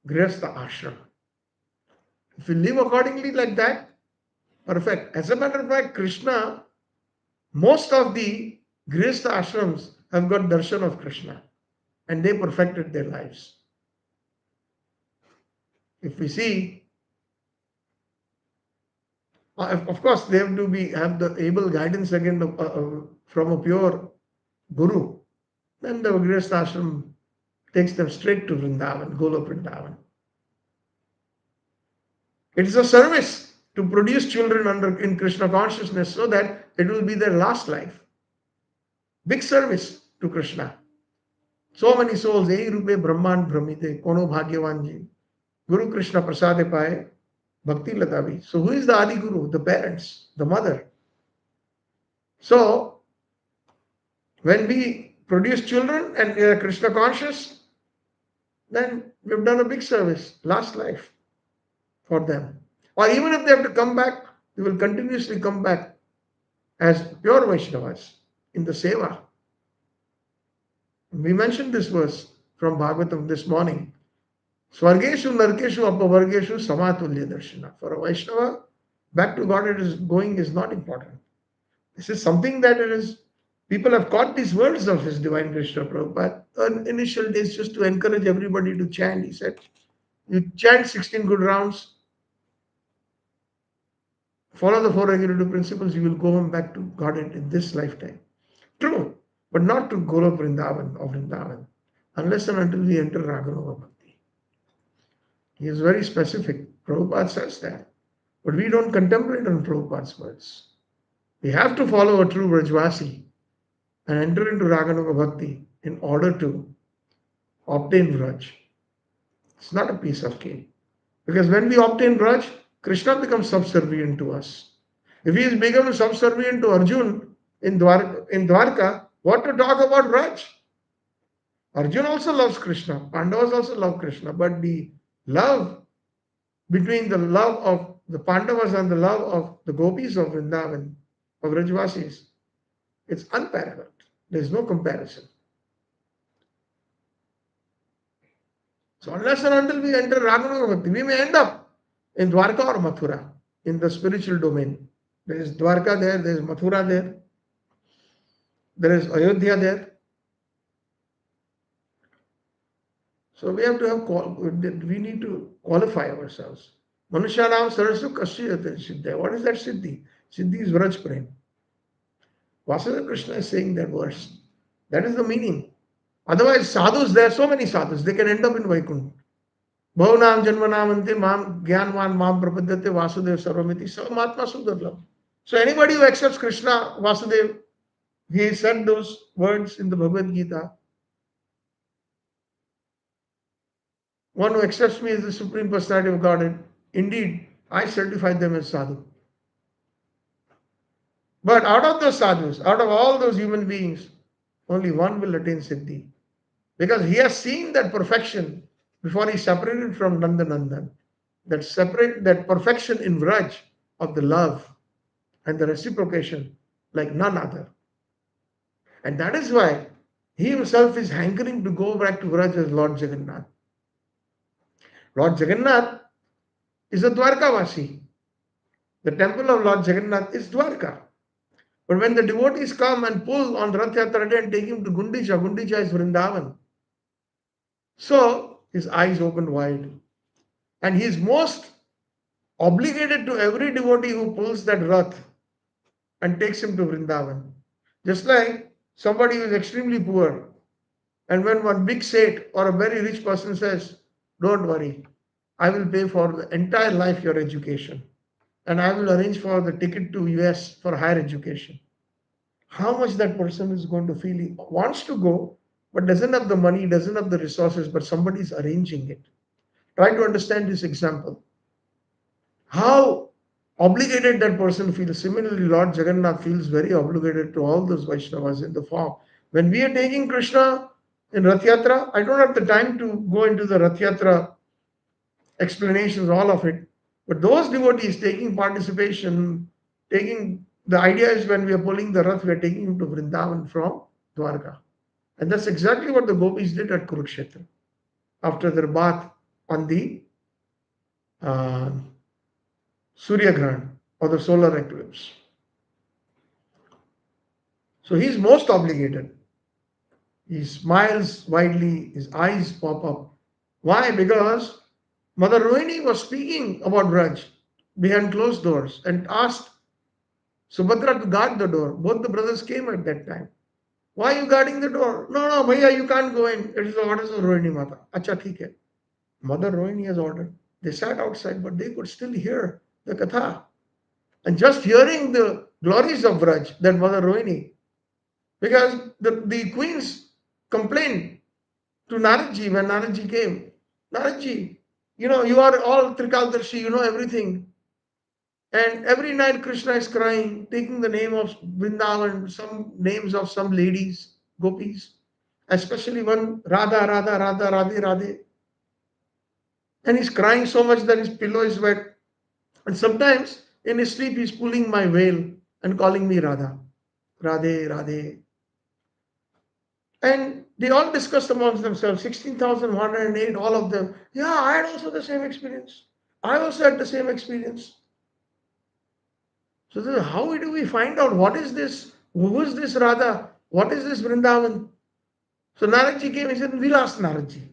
Grihastha ashram. If you live accordingly like that, perfect. As a matter of fact, Krishna, most of the Grihastha ashrams have got darshan of Krishna and they perfected their lives. If we see, of course, they have to have the able guidance again from a pure guru. Then the Grihastha ashram takes them straight to Vrindavan, Gola Vrindavan. It is a service to produce children in Krishna consciousness so that it will be their last life. Big service to Krishna. So many souls, Ei Rupe Brahman Brahmite, Kono Bhagyavanji, Guru Krishna Prasade Paye, Bhakti Latavi. So who is the Adi Guru? The parents, the mother. So when we produce children and we are Krishna conscious, then we've done a big service, last life for them. Or even if they have to come back, they will continuously come back as pure Vaishnavas in the Seva. We mentioned this verse from Bhagavatam this morning. Swargeshu Narkeshu Apavargeshu Samatulya Darshana. For a Vaishnava, back to God it is going is not important. This is something that it is, people have caught these words of His Divine Krishna Prabhupada. In initial days, just to encourage everybody to chant, he said, you chant 16 good rounds, follow the four regulative principles, you will go home back to Godhead in this lifetime. True, but not to Golok Vrindavan or Vrindavan, unless and until we enter Raganuga Bhakti. He is very specific. Prabhupada says that. But we don't contemplate on Prabhupada's words. We have to follow a true Vrajvasi and enter into Raganuga Bhakti in order to obtain Vraj. It's not a piece of cake. Because when we obtain Vraj, Krishna becomes subservient to us. If he is become subservient to Arjun in Dwarka, what to talk about Vraj? Arjun also loves Krishna. Pandavas also love Krishna. But the love between the love of the Pandavas and the love of the gopis of Vrindavan, of Rajvasis, it's unparalleled. There is no comparison. So unless and until we enter Raganuga Bhakti, we may end up in Dwarka or Mathura, in the spiritual domain. There is Dwarka there, there is Mathura there, there is Ayodhya there. So we have to have, we need to qualify ourselves. Manushanam Sarasu Kashyate Siddha. What is that Siddhi? Siddhi is Vraj Prem. Vasudeva Krishna is saying that verse. That is the meaning. Otherwise, sadhus, there are so many sadhus, they can end up in Vaikuntha. Bhavanam Janmanamante Mam Gyanvan Mam Prapadyate Vasudev Sarvamiti Samaatma Sudarlam. So anybody who accepts Krishna, Vasudev, he said those words in the Bhagavad Gita. One who accepts me as the Supreme Personality of Godhead, indeed, I certify them as sadhu. But out of those sadhus, out of all those human beings, only one will attain Siddhi. Because he has seen that perfection before he separated from Nandanandan. That perfection in Vraj of the love and the reciprocation like none other. And that is why he himself is hankering to go back to Vraj as Lord Jagannath. Lord Jagannath is a Dwarkavasi. The temple of Lord Jagannath is Dwarka. But when the devotees come and pull on Rath Yatra day and take him to Gundicha, Gundicha is Vrindavan. So his eyes open wide. And he is most obligated to every devotee who pulls that Rath and takes him to Vrindavan. Just like somebody who is extremely poor. And when one big Seth or a very rich person says, don't worry, I will pay for the entire life your education. And I will arrange for the ticket to US for higher education. How much that person is going to feel? He wants to go, but doesn't have the money, doesn't have the resources, but somebody is arranging it. Try to understand this example. How obligated that person feels. Similarly, Lord Jagannath feels very obligated to all those Vaishnavas in the form. When we are taking Krishna in Rath Yatra, I don't have the time to go into the Rath Yatra explanations, all of it. But those devotees taking participation, the idea is when we are pulling the Rath, we are taking him to Vrindavan from Dwarka. And that's exactly what the gopis did at Kurukshetra after their bath on the Surya Grahan or the solar eclipse. So he's most obligated. He smiles widely, his eyes pop up. Why? Because Mother Rohini was speaking about Braj behind closed doors and asked Subhadra to guard the door. Both the brothers came at that time. Why are you guarding the door? No, Bhaiya, you can't go in. It is the orders of Rohini Mata. Acha, theek hai. Mother Rohini has ordered. They sat outside, but they could still hear the katha. And just hearing the glories of Braj, that Mother Rohini, because the queens complained to Naradji when Naradji came. Naradji, you are all Trikaldarshi, you know everything. And every night Krishna is crying, taking the name of Vrindavan, some names of some ladies, gopis, especially one Radha, Radha, Radha, Radhe, Radhe. And he's crying so much that his pillow is wet. And sometimes in his sleep he's pulling my veil and calling me Radha, Radhe, Radhe. And they all discussed amongst themselves, 16,108, all of them. Yeah, I had also the same experience. I also had the same experience. So how do we find out what is this? Who is this Radha? What is this Vrindavan? So Naradji came, he said, we'll ask Naradji.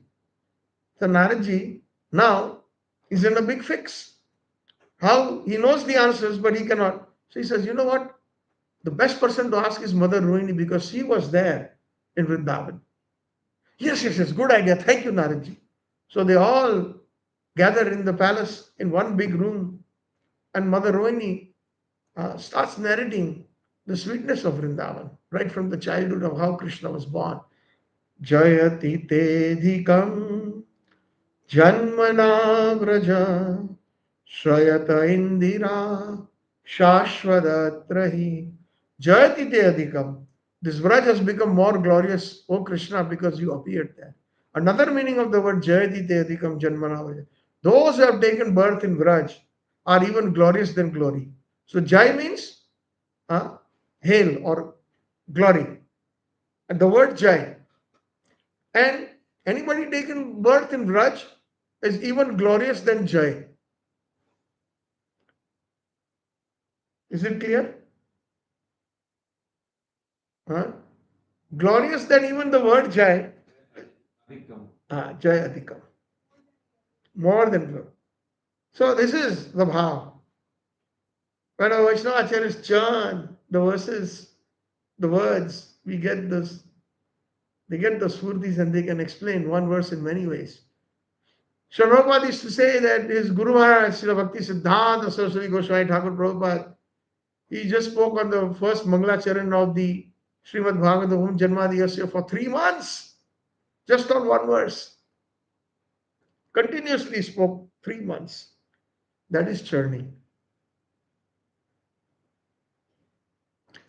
So Naradji now is in a big fix. How? He knows the answers, but he cannot. So he says, you know what? The best person to ask is Mother Rohini because she was there in Vrindavan. Yes, yes, yes, good idea. Thank you, Naradji. So they all gather in the palace in one big room, and Mother Rohini starts narrating the sweetness of Vrindavan, right from the childhood of how Krishna was born. Jayati tedhikam janmana vraja shrayata indira shashvadatrahi jayati tedhikam. This vraj has become more glorious, O Krishna, because you appeared there. Another meaning of the word jayati tedhikam janmana vraja. Those who have taken birth in vraj are even glorious than glory. So jai means hail or glory. And the word Jai. And anybody taken birth in Vraj is even glorious than Jai. Is it clear? Huh? Glorious than even the word Jai. Jai Adhikam. More than glory. So this is the bhav. When our Vaishnava Acharyas chant the verses, the words, we get this. They get the surtis and they can explain one verse in many ways. Srila Prabhupada used to say that his Guru Maharaj, Srila Bhakti Siddhanta Saraswati Goswami Thakur Prabhupada, he just spoke on the first Mangalacharan of the Srimad Bhagavatam Janmadiyasya for 3 months, just on one verse. Continuously spoke 3 months. That is churning.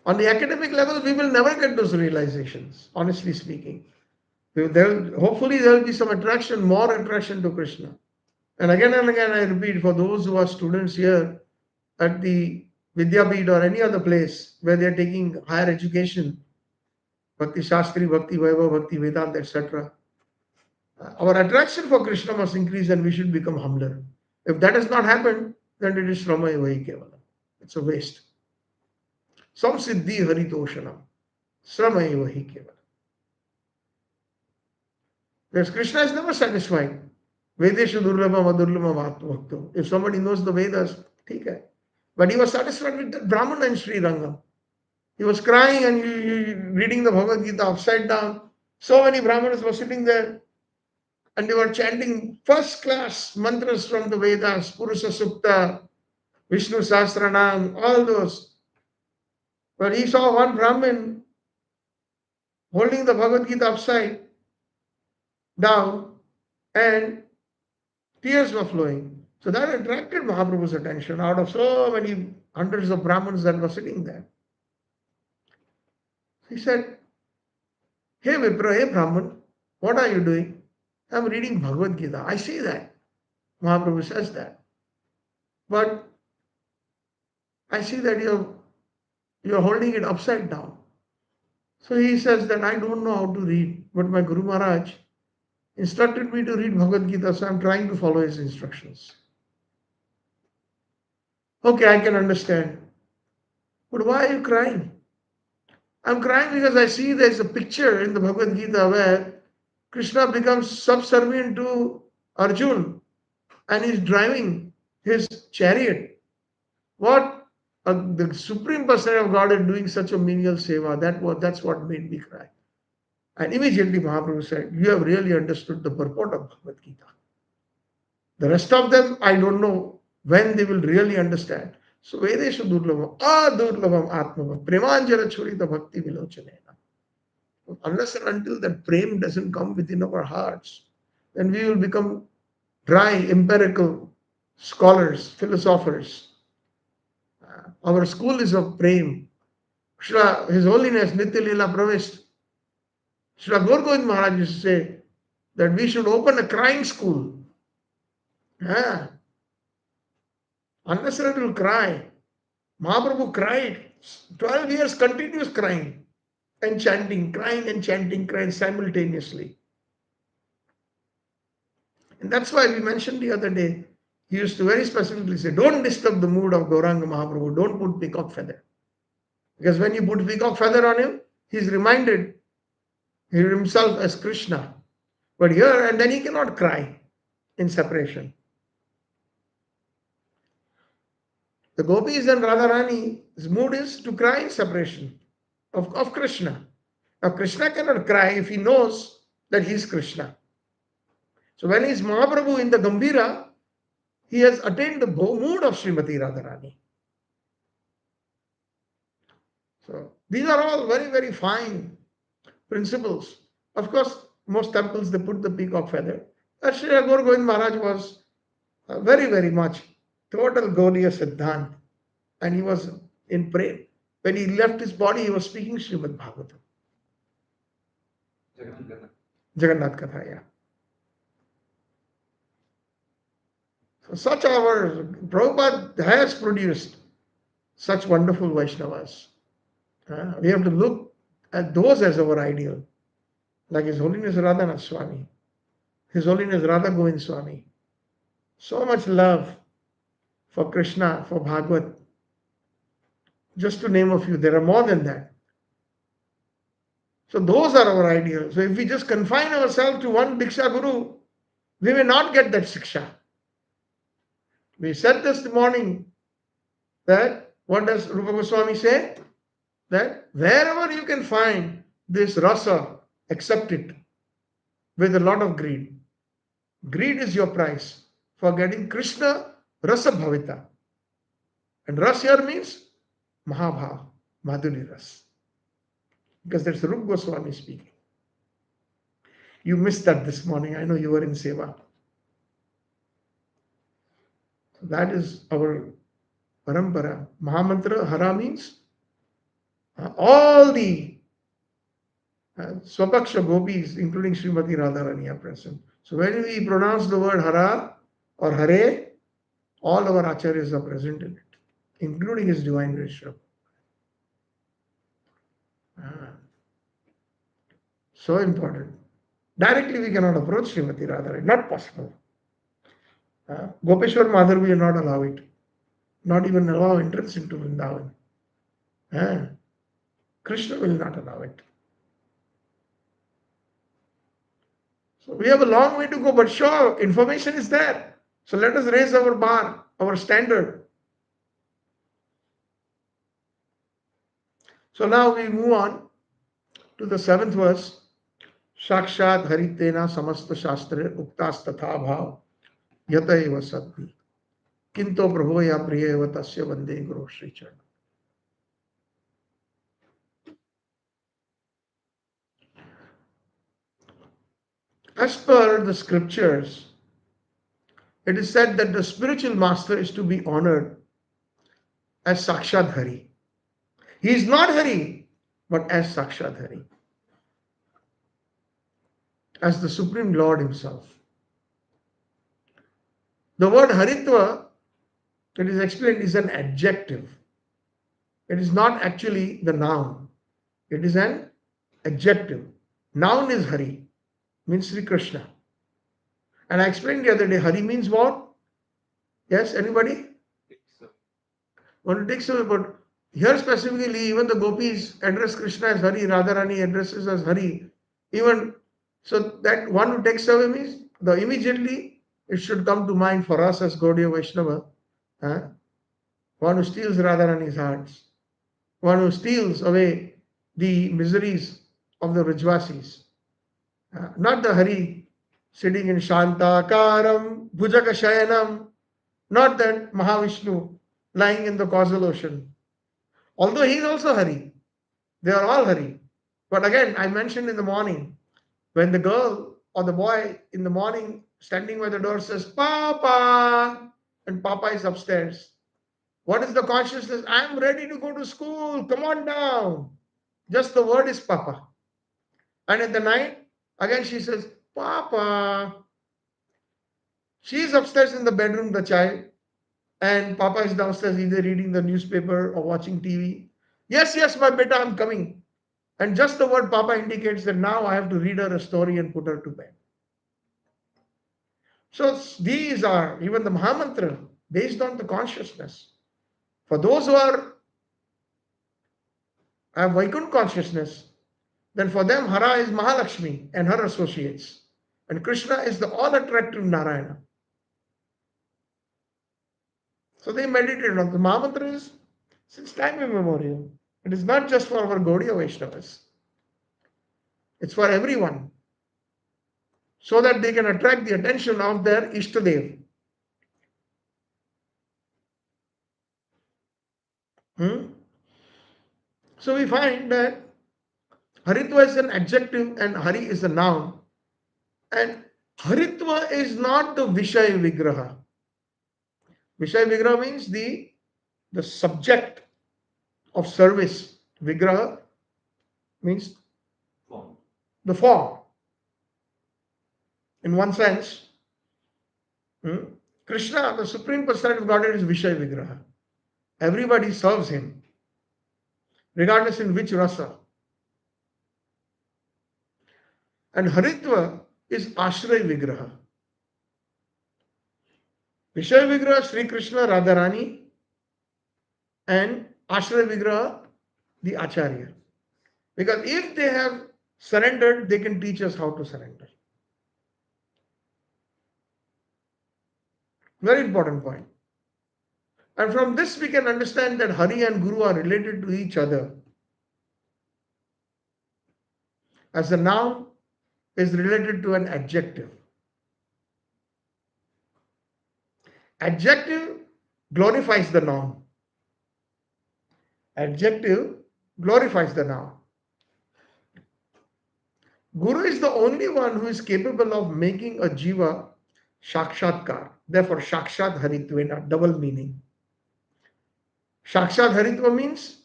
On the academic level, we will never get those realizations, honestly speaking. Hopefully, there will be some attraction, more attraction to Krishna. And again, I repeat, for those who are students here at the Vidyapith or any other place where they are taking higher education, Bhakti Shastri, Bhakti Vaibhav, Bhakti Vedanta, etc., our attraction for Krishna must increase and we should become humbler. If that has not happened, then it is Shrama Vahi Kevala. It's a waste. Sam Siddhi Haritoshanam. Srama Vahi Kevala. Because Krishna is never satisfied. Vedeshu Durlabham Adurlabham Atmabhakto. If somebody knows the Vedas, ठीक है. But he was satisfied with the Brahman and Sri Rangam. He was crying and reading the Bhagavad Gita upside down. So many Brahmanas were sitting there and they were chanting first class mantras from the Vedas, Purusha Sukta, Vishnu Sahasranam, all those. But he saw one Brahmin holding the Bhagavad Gita upside down and tears were flowing. So that attracted Mahaprabhu's attention out of so many hundreds of Brahmins that were sitting there. He said, hey Vipra, hey Brahman, what are you doing? I'm reading Bhagavad Gita. I see that. Mahaprabhu says that. But I see that you're holding it upside down. So he says that I don't know how to read, but my Guru Maharaj instructed me to read Bhagavad Gita, so I'm trying to follow his instructions. Okay, I can understand. But why are you crying? I'm crying because I see there's a picture in the Bhagavad Gita where Krishna becomes subservient to Arjun and he's driving his chariot. What the Supreme Personality of God is doing such a menial seva. That's what made me cry. And immediately Mahaprabhu said, you have really understood the purport of Bhagavad Gita. The rest of them, I don't know when they will really understand. So Vedesha Durlabham, Adurlabham Atmabham, Premanjara Churita Bhakti Vilochanena. Unless and until that prem doesn't come within our hearts, then we will become dry, empirical scholars, philosophers. Our school is of prem. Srila, His Holiness Nitya Leela Pravist, Srila Gaur Maharaj used to say that we should open a crying school. Ah, unless and until cry. Mahaprabhu cried 12 years continuous crying and chanting, crying and chanting, crying simultaneously. And that's why we mentioned the other day, he used to very specifically say, don't disturb the mood of Gauranga Mahaprabhu, don't put peacock feather. Because when you put peacock feather on him, he's reminded himself as Krishna. But here, and then he cannot cry in separation. The gopis and Radharani's mood is to cry in separation of Krishna. Now, Krishna cannot cry if he knows that he is Krishna. So, when he is Mahaprabhu in the Gambhira, he has attained the mood of Srimati Radharani. So, these are all very, very fine principles. Of course, most temples they put the peacock feather. Sri Gaur Govind Maharaj was very, very much total Gaudiya Siddhant, and he was in prayer. When he left his body, he was speaking Srimad Bhagavatam. Jagannath Katha, yeah. So such our Prabhupada has produced such wonderful Vaishnavas. We have to look at those as our ideal, like His Holiness Radhanath Swami, His Holiness Radha Govind Swami. So much love for Krishna, for Bhagavat. Just to name a few, there are more than that. So those are our ideals. So if we just confine ourselves to one Diksha Guru, we may not get that Siksha. We said this morning that, what does Rupa Goswami say? That wherever you can find this rasa, accept it with a lot of greed. Greed is your price for getting Krishna rasa bhavita. And ras here means Mahabhav, Madhuri ras. Because that's Rupa Goswami speaking. You missed that this morning. I know you were in Seva. So that is our parampara. Mahamantra, Hara means all the Swapaksha gopis, including Srimati Radharani, are present. So when we pronounce the word Hara or Hare, all our Acharyas are present in it, including His Divine Grace. So important. Directly we cannot approach Srimati Radharani, not possible. Gopeshwar Madhur will not allow it, not even allow entrance into Vrindavan. Krishna will not allow it. So we have a long way to go, but sure, information is there. So let us raise our bar, our standard. So now we move on to the 7th verse. Sakshat haritena samasta shastre uktas tatha bhav yata eva satvi kinto prabhoya priya eva tasya vande guru Shri Charana. As per the scriptures, it is said that the spiritual master is to be honored as Sakshat Hari. He is not Hari, but as Sakshat Hari, as the Supreme Lord Himself. The word Haritva, it is explained, is an adjective. It is not actually the noun. It is an adjective. Noun is Hari, means Sri Krishna. And I explained the other day, Hari means what? Yes, anybody? Want to take some, but here specifically, even the gopis address Krishna as Hari, Radharani addresses as Hari. Even so, that one who takes away means the immediately it should come to mind for us as Gaudiya Vaishnava. One who steals Radharani's hearts, one who steals away the miseries of the Vrajvasis. Not the Hari sitting in Shantakaram, Bhujaka Shayanam, not that Mahavishnu lying in the causal ocean. Although he is also Hari, they are all Hari. But again, I mentioned in the morning, when the girl or the boy in the morning standing by the door says, Papa, and Papa is upstairs. What is the consciousness? I'm ready to go to school. Come on down. Just the word is Papa. And at the night, again she says, Papa. She is upstairs in the bedroom, the child, and Papa is downstairs either reading the newspaper or watching TV. Yes, yes, my beta, I'm coming. And just the word Papa indicates that now I have to read her a story and put her to bed. So these are even the Mahamantra based on the consciousness. For those who have Vaikuntha consciousness, then for them Hara is Mahalakshmi and her associates. And Krishna is the all-attractive Narayana. So they meditated on the Mahamantra is since time immemorial. It is not just for our Gaudiya Vaishnavas. It's for everyone. So that they can attract the attention of their Ishtadev. So we find that Haritva is an adjective and Hari is a noun. And Haritva is not the Vishay Vigraha. Vishay Vigraha means the subject of service. Vigraha means Form. the form. In one sense, Krishna, the Supreme Personality of Godhead, is Vishay Vigraha. Everybody serves him, regardless in which rasa. And Haritva is Ashray Vigraha. Vishay Vigraha, Sri Krishna, Radharani, and Ashray Vigraha, the Acharya. Because if they have surrendered, they can teach us how to surrender. Very important point. And from this we can understand that Hari and Guru are related to each other. As a noun is related to an adjective. Adjective glorifies the noun. Adjective glorifies the noun. Guru is the only one who is capable of making a jiva shakshatkar. Therefore, shakshat haritvena, double meaning. Shakshat haritva means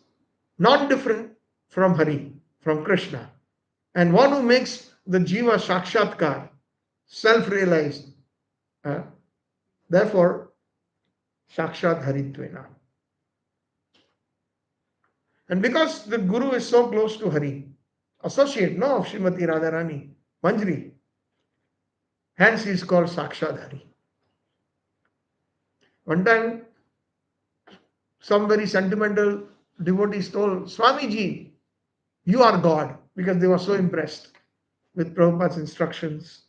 not different from Hari, from Krishna. And one who makes the jiva shakshatkar, self-realized. Therefore, shakshat haritvena. And because the Guru is so close to Hari, associate, no, of Srimati Radharani, Manjri, hence he is called Sakshat Hari. One time, some very sentimental devotees told, Swamiji, you are God, because they were so impressed with Prabhupada's instructions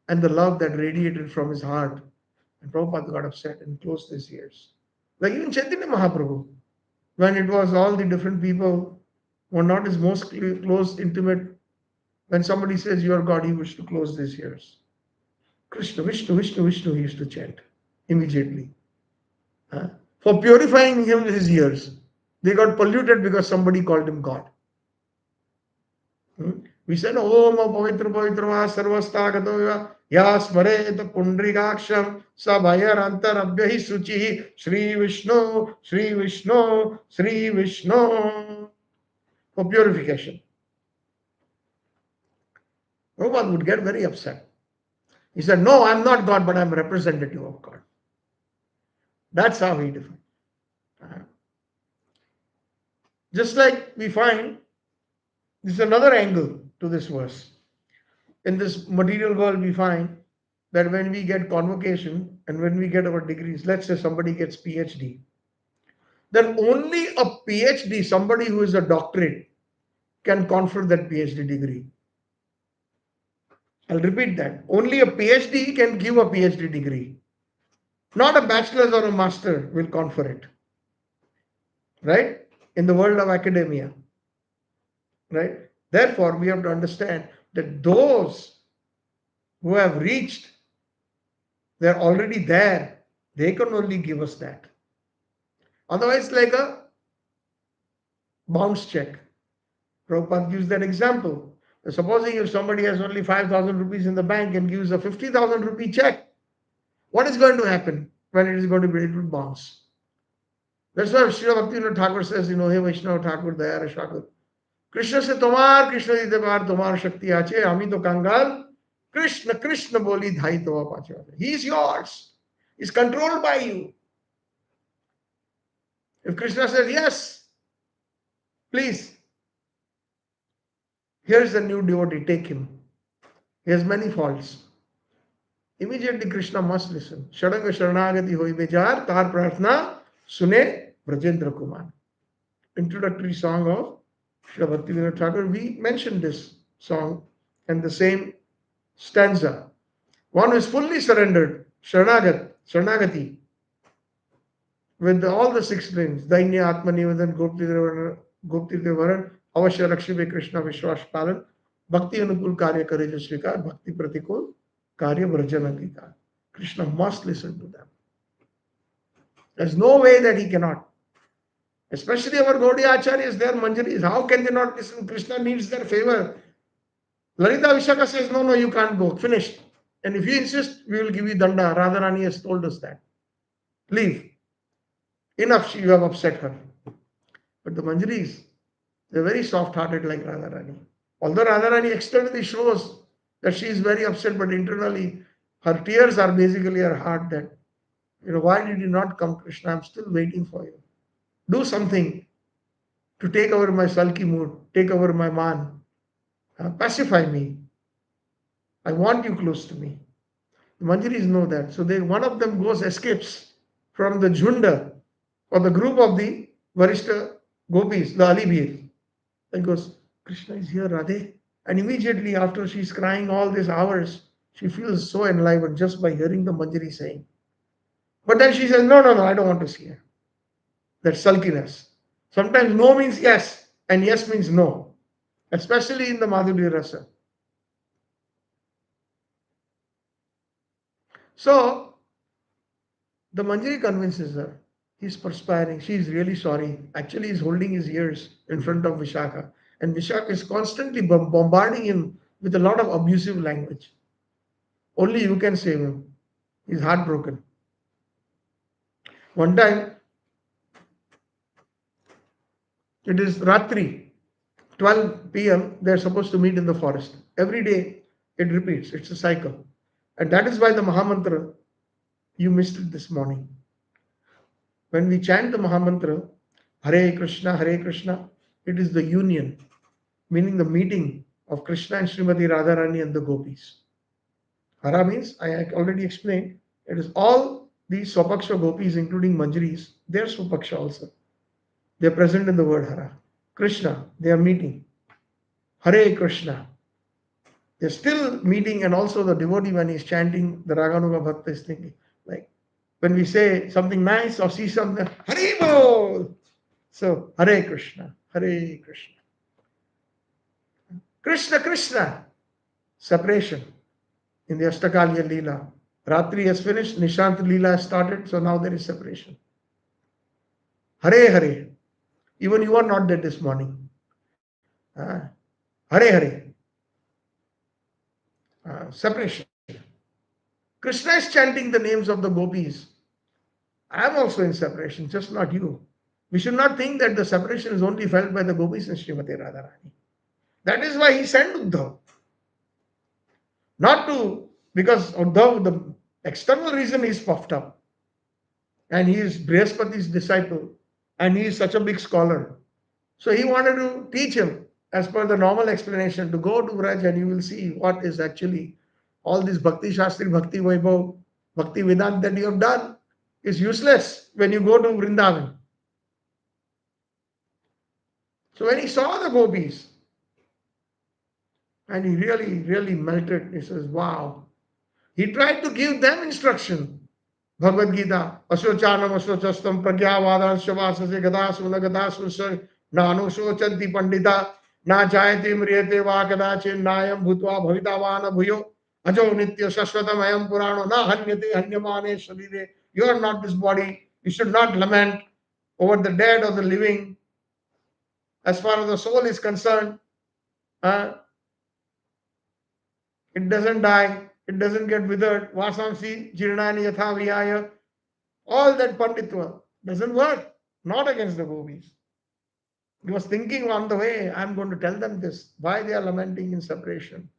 and the love that radiated from his heart. And Prabhupada got upset and closed his ears. Like even Chaitanya Mahaprabhu, when it was all the different people who were not his most close, intimate, when somebody says you are God, he wished to close his ears. Krishna, Vishnu, Vishnu, Vishnu, he used to chant immediately. For purifying him his ears. They got polluted because somebody called him God. We said, Om Pavitra Pavitra Sarvastagatoya Yasmaret Pundrikaksham Sabhayar Antarabhyahi Suchihi Sri Vishnu, Sri Vishnu, Sri Vishnu. For purification. Prabhupada would get very upset. He said, no, I'm not God, but I'm representative of God. That's how he defined. Just like we find, this is another angle to this verse. In this material world, we find that when we get convocation and when we get our degrees, let's say somebody gets PhD, then only a PhD, somebody who is a doctorate, can confer that PhD degree. I'll repeat that. Only a PhD can give a PhD degree. Not a bachelor's or a master will confer it. Right? In the world of academia. Right? Therefore, we have to understand that those who have reached, they're already there. They can only give us that. Otherwise, like a bounce check. Prabhupada gives that example. Supposing if somebody has only 5,000 rupees in the bank and gives a 50,000 rupee check, what is going to happen when it is going to be? It will bounce. That's why Srila Bhaktivinoda Thakur says, hey Vaishnava Thakur, Dayara Thakur, Krishna se tomar, Krishna dite bar tomar shakti ache, ami to kangal, Krishna, Krishna boli dhai tova pache. He is yours. He is controlled by you. If Krishna says, yes, please, here's a new devotee, take him. He has many faults. Immediately Krishna must listen. Shadanga Sharanagati hoi bejar, tar prarthna sune Brajendra Kumar. Introductory song of Srila Bhaktivinoda Thakur. We mentioned this song and the same stanza. One who is fully surrendered, Sharanagati, with all the six strings, Dainya, Atma, Nivedan, Gopti Devaran, Avashya Lakshmi Krishna Vishwash Palan, Bhakti Anukul Karya Karya Shrikar, Bhakti Pratikul Karya Vrajana Gita. Krishna must listen to them. There's no way that he cannot. Especially our Gaudiya Acharyas, their Manjaris. How can they not listen? Krishna needs their favor. Lalita Vishaka says, no, you can't go. Finished. And if you insist, we will give you Danda. Radharani has told us that. Leave. Enough, you have upset her. But the Manjaris, they're very soft-hearted like Radharani. Although Radharani externally shows that she is very upset, but internally her tears are basically her heart that, why did you not come, Krishna? I'm still waiting for you. Do something to take over my sulky mood, take over my man, pacify me. I want you close to me. The Manjaris know that. So one of them escapes from the Jhunda or the group of the Varishta Gopis, the Alibir, and goes, Krishna is here, Radhe. And immediately after she's crying all these hours, she feels so enlivened just by hearing the Manjari saying. But then she says, no, I don't want to see her. That sulkiness. Sometimes no means yes, and yes means no. Especially in the Madhurya Rasa. So, the Manjari convinces her. He's perspiring. She's really sorry. Actually, he's holding his ears in front of Vishaka. And Vishaka is constantly bombarding him with a lot of abusive language. Only you can save him. He's heartbroken. One time, it is Ratri, 12 p.m., they're supposed to meet in the forest. Every day, it repeats. It's a cycle. And that is why the Mahamantra, you missed it this morning. When we chant the Mahamantra, Hare Krishna, it is the union, meaning the meeting of Krishna and Srimati Radharani and the gopis. Hara means, I already explained, it is all these Swapaksha gopis, including Manjaris, they are Swapaksha also. They are present in the word Hara. Krishna, they are meeting. Hare Krishna. They are still meeting, and also the devotee when he is chanting, the Raganuga Bhakta is thinking, like, when we say something nice or see something, Hare Bol! So, Hare Krishna, Hare Krishna. Krishna, Krishna. Separation in the Ashtakalya Leela. Ratri has finished, Nishant Leela has started, so now there is separation. Hare Hare. Even you are not dead this morning. Hare Hare. Separation. Krishna is chanting the names of the gopis. I am also in separation, just not you. We should not think that the separation is only felt by the gopis and Srimati Radharani. That is why he sent Uddhav. Not to, because Uddhav, the external reason, is puffed up. And he is Brihaspati's disciple. And he is such a big scholar. So he wanted to teach him, as per the normal explanation, to go to Vraj and you will see what is actually all this Bhakti Shastri, Bhakti Vaibhav, Bhaktivedanta that you have done is useless when you go to Vrindavan. So when he saw the gopis, and he really melted, he says, wow. He tried to give them instruction. Bhagavad Gita, Asochanam Asocastam Pragyavadan Shavasase Gadasuna Gadasuna Nano Shochanti Pandita Na Jayate Mriyate Vakadachin Nayam Bhutva Bhavitavana Bhuyo Ajo Nitya Shashwatamayam Purano Na Hanyate Hanyamane Sharire. You are not this body. You should not lament over the dead or the living. As far as the soul is concerned, uh, it doesn't die, it doesn't get withered. Vasamsi, Jirnani, Yatha, Vihaya, all that Panditva doesn't work. Not against the gopis. He was thinking on the way, I'm going to tell them this, why they are lamenting in separation.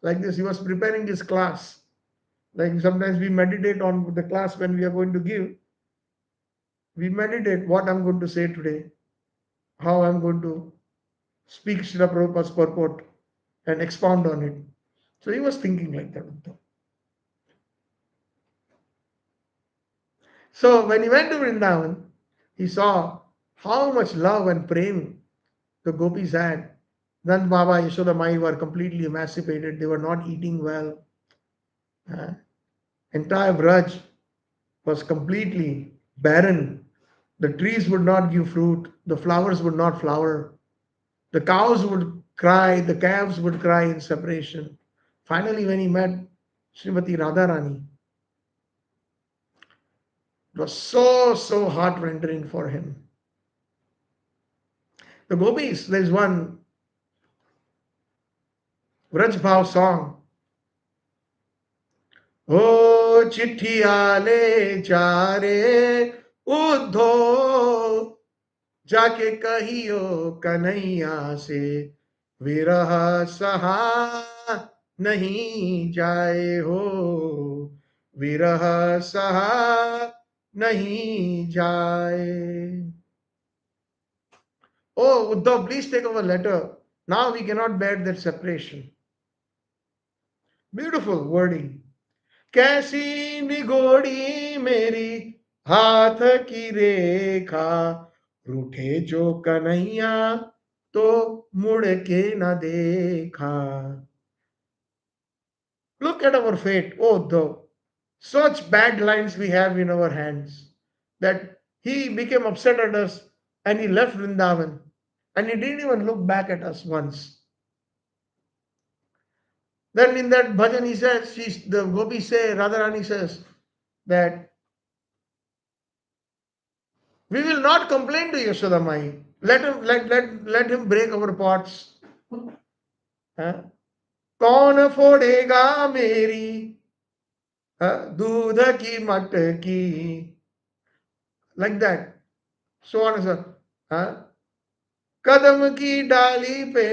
Like this, he was preparing his class. Like sometimes we meditate on the class when we are going to give. We meditate what I'm going to say today, how I'm going to speak Srila Prabhupada's purport and expound on it. So he was thinking like that. So when he went to Vrindavan, he saw how much love and prem the gopis had. Nand Baba, Yashoda Mai were completely emancipated. They were not eating well. Entire Braj was completely barren. The trees would not give fruit. The flowers would not flower. The cows would cry. The calves would cry in separation. Finally, when he met Srimati Radharani, it was so heart-rending for him. The gopis, there's one Vraj Bhav song. O chithiya le chare uddho जाके कहियो कन्हैया से विरह सहा नहीं जाए हो विरह सहा नहीं जाए. Oh, Uddhav, please take our letter. Now we cannot bear that separation. Beautiful wording. कैसी निगोड़ी मेरी हाथ की रेखा रूठे जो कन्हैया तो मुड़ के न देखा. Look at our fate. Oh, though such bad lines we have in our hands that he became upset at us and he left Vrindavan and he didn't even look back at us once. Then in that bhajan he says, the gopis say, Radharani says that we will not complain to Yashoda Mai. Let him break our pots. कौन फोड़ेगा मेरी दूध की मटकी. Like that. So on and so on. कदम की डाली पे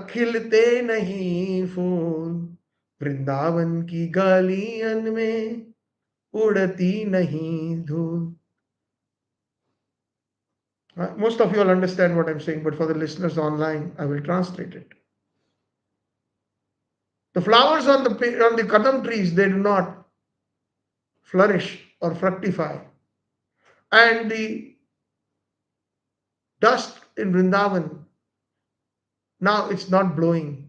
खिलते नहीं फूल वृंदावन की गलियन में उड़ती नहीं धूल. Most of you will understand what I'm saying, but for the listeners online, I will translate it. The flowers on the kadam trees, they do not flourish or fructify. And the dust in Vrindavan, now it's not blowing.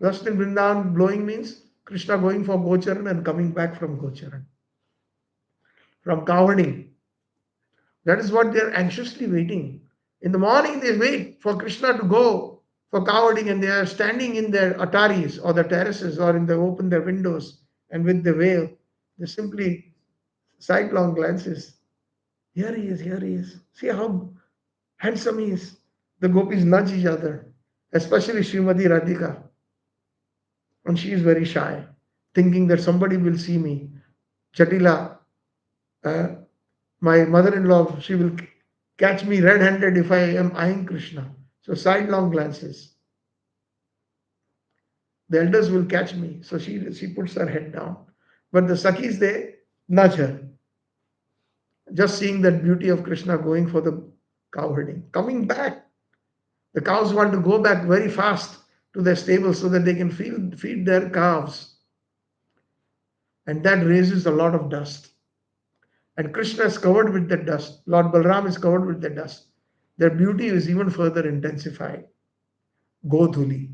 Dust in Vrindavan blowing means Krishna going for Gocharan and coming back from Gocharan, from cowherding. That is what they are anxiously waiting. In the morning, they wait for Krishna to go for cowherding and they are standing in their ataris or the terraces or they open their windows and with the veil, they simply sidelong glances. Here he is, here he is. See how handsome he is. The gopis nudge each other, especially Srimati Radhika. And she is very shy, thinking that somebody will see me. Chatila, my mother-in-law, she will catch me red-handed if I am eyeing Krishna. So sidelong glances. The elders will catch me. So she puts her head down. But the Sakhis, they nudge her. Just seeing that beauty of Krishna going for the cow herding. Coming back. The cows want to go back very fast to their stable so that they can feed their calves. And that raises a lot of dust. And Krishna is covered with the dust. Lord Balram is covered with the dust. Their beauty is even further intensified. Godhuli.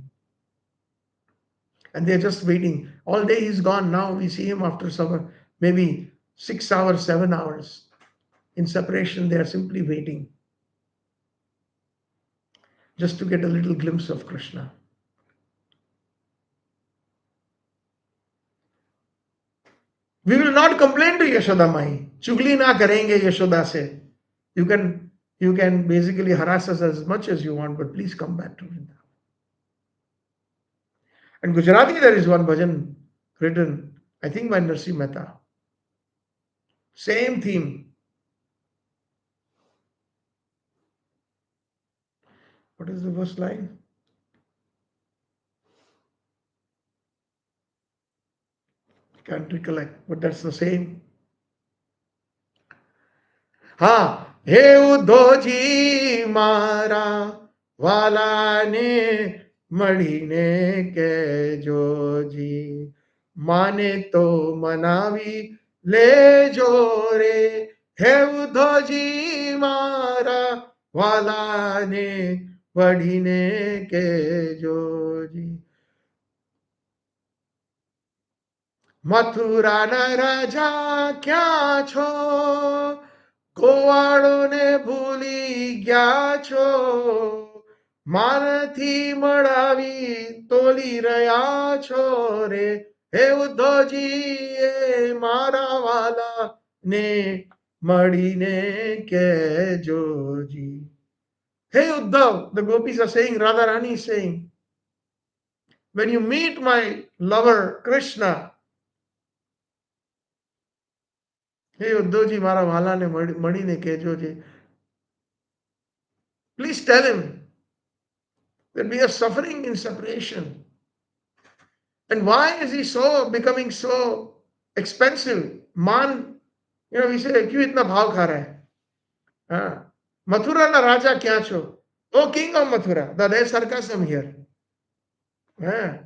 And they're just waiting. All day he's gone. Now we see him after some, maybe 6 hours, 7 hours. In separation, they are simply waiting. Just to get a little glimpse of Krishna. We will not complain to Yashoda Mai. Chugli na karenge Yashoda se. You can You can basically harass us as much as you want, but please come back to Vrindavan. And Gujarati, there is one bhajan written, I think by Narsi Mehta. Same theme. What is the first line? Can't recollect, but that's the same. हाँ, हे उद्धव जी मारा वाला ने मढ़ीने के जो जी माने तो मनावी ले जो रे हे उद्धव जी मारा वाला ने मढ़ीने के जो जी મથુરા ના રાજા ક્યાં છો ગોવાળોને ભૂલી ગયા છો માનથી મળાવી તોલી રહ્યા છો રે હે ઉદ્ધવજી એ મારા વાલા ને મળીને કહેજો જી Hey Uddhav, the gopis are saying, Radharani is saying, when you meet my lover Krishna, hey Uddhavji, mara wala ne madine kejo ji. Please tell him that we are suffering in separation. And why is he so becoming so expensive? Man, we say, क्यों इतना भाव खा रहा है? हाँ, मथुरा ना राजा क्या छो? Oh, king of Mathura. There is sarcasm here. That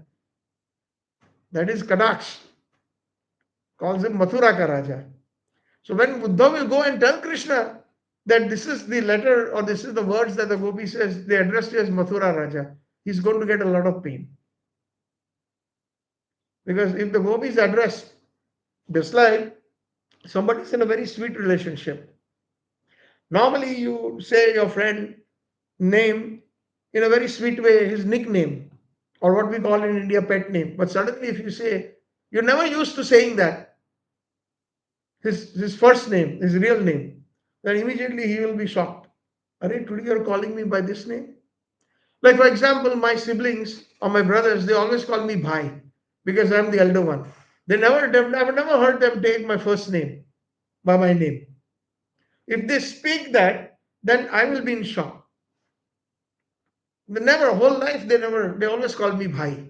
is Kadaksh. Calls him Mathura ka Raja. So when Buddha will go and tell Krishna that this is the letter or this is the words that the gopi says, they addressed you as Mathura Raja, he's going to get a lot of pain. Because if the gopis address, just like somebody is in a very sweet relationship, normally you say your friend name in a very sweet way, his nickname, or what we call in India pet name. But suddenly if you say, you're never used to saying that, his first name, his real name, then immediately he will be shocked. Are today you're calling me by this name? Like for example, my siblings or my brothers, they always call me Bhai because I'm the elder one. I've never heard them take my first name by my name. If they speak that, then I will be in shock. They never, whole life, they always call me Bhai.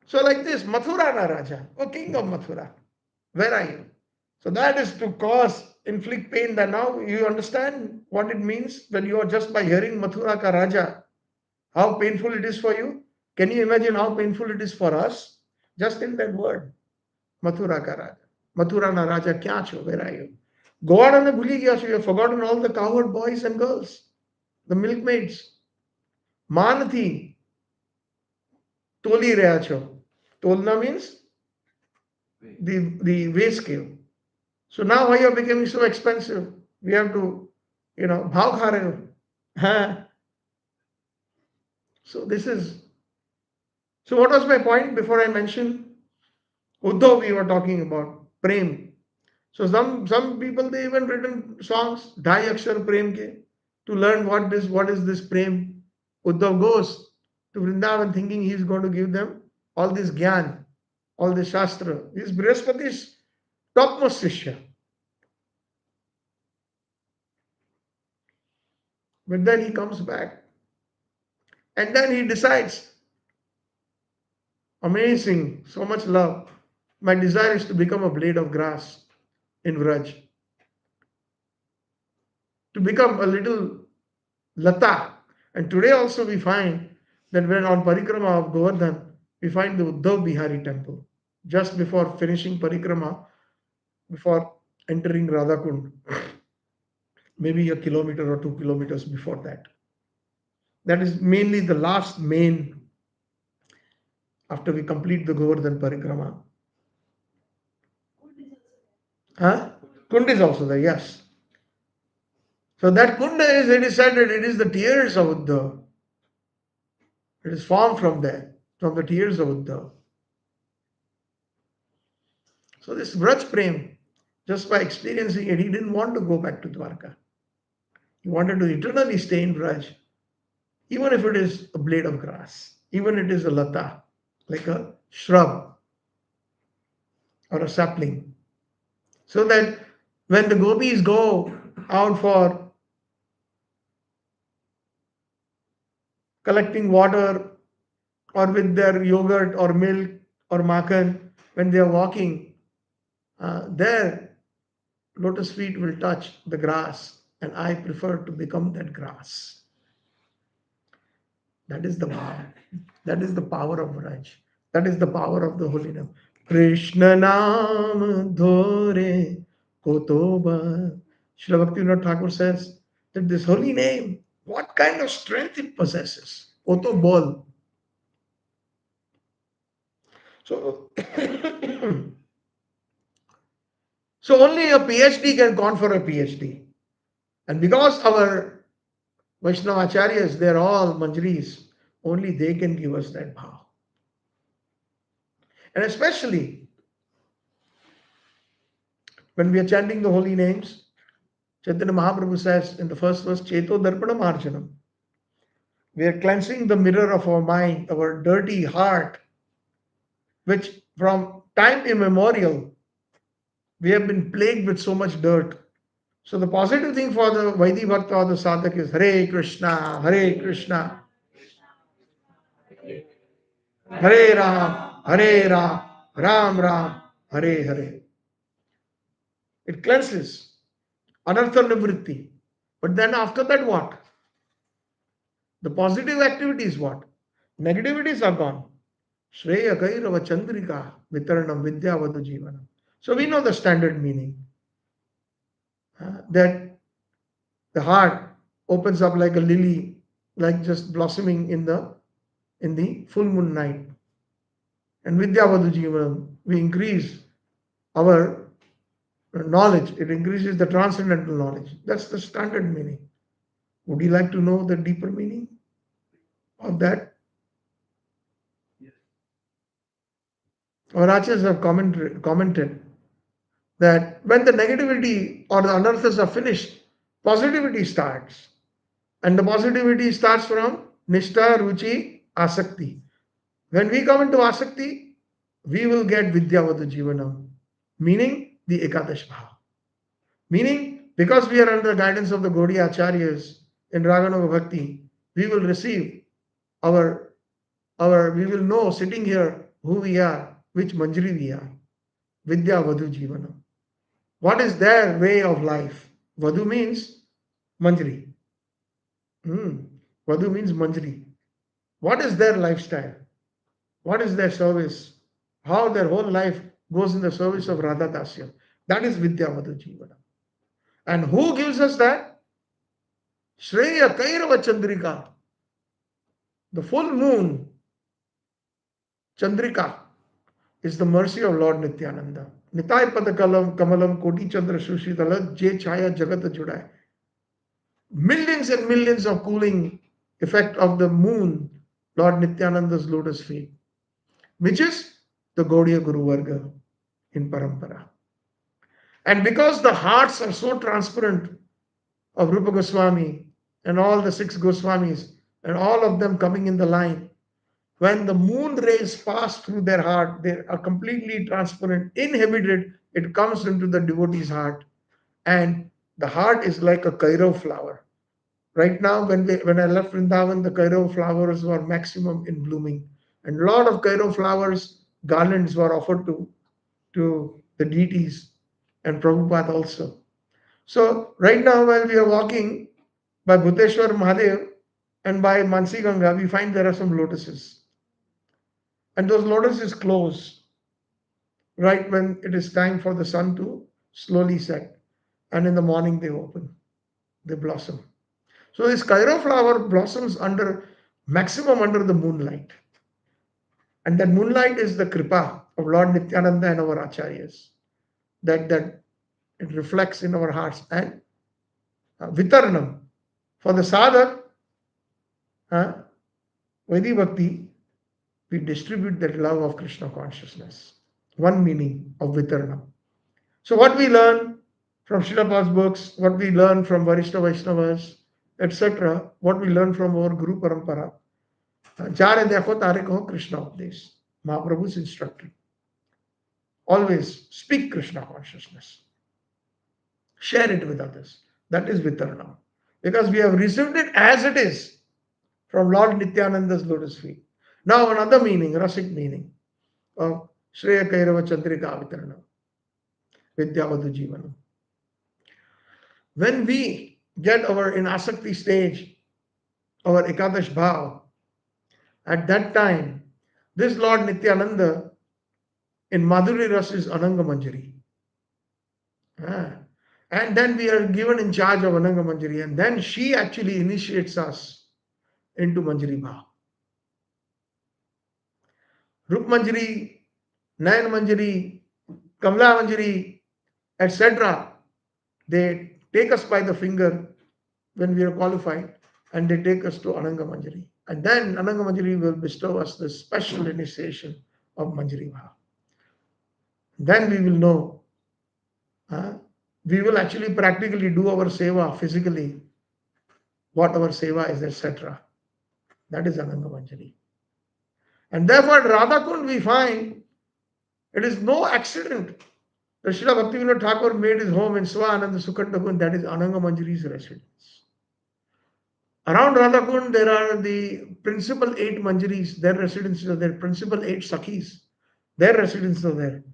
So like this, Mathura na Raja, oh king of Mathura, where are you? So that is to inflict pain. That now you understand what it means when you are just by hearing Mathura ka Raja, how painful it is for you. Can you imagine how painful it is for us? Just in that word, Mathura ka Raja. Mathura na Raja kya cho, where are you? Govardhan ne bhuli gaya, so you have forgotten all the cowherd boys and girls, the milkmaids. Manathi, toli raya cho. Tolna means the way scale. So now why you're becoming so expensive? We have to, bhav kha rahe ho. So this is, so what was my point before I mentioned? Uddhav we were talking about, prem. So some people, they even written songs, Dhai Akshar Prem ke, to learn what is this prem. Uddhav goes to Vrindavan thinking he's going to give them all this gyan, all this shastra. This is Brihaspati's topmost shishya. But then he comes back. And then he decides, amazing, so much love. My desire is to become a blade of grass in Vraj. To become a little lata. And today also we find that when on parikrama of Govardhan, we find the Uddhav Bihari temple. Just before finishing parikrama, before entering Radhakund, maybe a kilometer or 2 kilometers before that. That is mainly the last main after we complete the Govardhan parikrama. Kund is also there, yes. So that kunda is, it is said that it is the tears of Uddhav. It is formed from there, from the tears of Uddhav. So this Vraj Prem, Just by experiencing it, he didn't want to go back to Dwarka. He wanted to eternally stay in Braj, even if it is a blade of grass, even if it is a lata, like a shrub or a sapling. So that when the gopis go out for collecting water or with their yogurt or milk or makhan, when they are walking, their lotus feet will touch the grass, and I prefer to become that grass. That is the power. That is the power of Raj. That is the power of the holy name. Krishna Nam Dhore Kotoba. Srila Bhaktivinoda Thakur says that this holy name, what kind of strength it possesses. Koto bol. So, so only a PhD can confer a PhD. And because our Vaishnava Acharyas, they're all Manjaris, only they can give us that bhav. And especially when we are chanting the holy names, Chaitanya Mahaprabhu says in the first verse, Cheto Darpanam Arjanam. We are cleansing the mirror of our mind, our dirty heart, which from time immemorial we have been plagued with so much dirt. So the positive thing for the Vaidhi Bhakta or the sadhak is Hare Krishna, Hare Krishna, Hare Ram, Hare Ram, Ram Ram, Hare Hare. It cleanses. Anartha Nivritti. But then after that, what? The positive activity is what? Negativities are gone. Shreya Kairava Chandrika Vitaranam Vidya Vadu Jivanam. So we know the standard meaning. That the heart opens up like a lily, like just blossoming in the full moon night. And Vidya Vadu Jivanam, we increase our knowledge. It increases the transcendental knowledge. That's the standard meaning. Would you like to know the deeper meaning of that? Our acharyas have commented that when the negativity or the anarthas are finished, positivity starts. And the positivity starts from Nishta, Ruchi, Asakti. When we come into Asakti, we will get Vidyavadu Jivanam, meaning the Ekadash Bhava. Meaning, because we are under the guidance of the Gaudiya Acharyas in Raganava Bhakti, we will receive we will know sitting here who we are, which Manjari we are. Vidya Vadu Jivanam. What is their way of life? Vadu means Manjari. Vadu means Manjari. What is their lifestyle? What is their service? How their whole life goes in the service of Radha Dasya. That is Vidya Vadu Jivanam. And who gives us that? Shreya Kairava Chandrika. The full moon, Chandrika, is the mercy of Lord Nityananda. Nitai Padakalam Kamalam Koti Chandra Sushitala Je Chaya Jagata Judai. Millions and millions of cooling effect of the moon, Lord Nityananda's lotus feet, which is the Gaudiya Guru Varga in Parampara. And because the hearts are so transparent of Rupa Goswami and all the 6 Goswamis and all of them coming in the line, when the moon rays pass through their heart, they are completely transparent, inhibited. It comes into the devotee's heart, and the heart is like a Kairav flower. Right now, when I left Vrindavan, the Kairav flowers were maximum in blooming, and a lot of Kairav flowers garlands were offered to the deities and Prabhupada also. So right now, while we are walking by Bhuteshwar Mahadev and by Mansi Ganga, we find there are some lotuses. And those lotuses close right when it is time for the sun to slowly set. And in the morning they open, they blossom. So this Kairo flower blossoms maximum under the moonlight. And that moonlight is the kripa of Lord Nityananda and our acharyas. That it reflects in our hearts. And Vitaranam. For the sadhak, Vaidhi Bhakti, we distribute that love of Krishna consciousness. One meaning of Vitaranam. So what we learn from Srila Prabhupada's books, what we learn from Varishta Vaishnavas, etc., what we learn from our Guru Parampara, Jare dekho tare kaho Krishna updesh. Mahaprabhu's instructed. Always speak Krishna consciousness. Share it with others. That is Vitarna. Because we have received it as it is from Lord Nityananda's lotus feet. Now another meaning, rasic meaning of Shreya Kairava Chandrika Vitarna, Vidyavadhu Jivanam. When we get our in Asakti stage, our Ekadash Bhav, at that time, this Lord Nityananda in Madhuri Ras is Ananga Manjari. And then we are given in charge of Ananga Manjari, and then she actually initiates us into Manjari Bhav. Rup Manjari, Nayan Manjari, Kamla Manjari, etc. They take us by the finger when we are qualified and they take us to Ananga Manjari. And then Ananga Manjari will bestow us the special initiation of Manjari Bhav. Then we will know, we will actually practically do our seva physically, what our seva is, etc. That is Ananga Manjari. And therefore at Radhakund we find it is no accident that Srila Bhaktivedanta Thakur made his home in Swananda Sukandakund, that is Ananga Manjari's residence. Around Radhakund there are the principal 8 Manjaris, their residences are there, principal 8 Sakhis, their residences are there.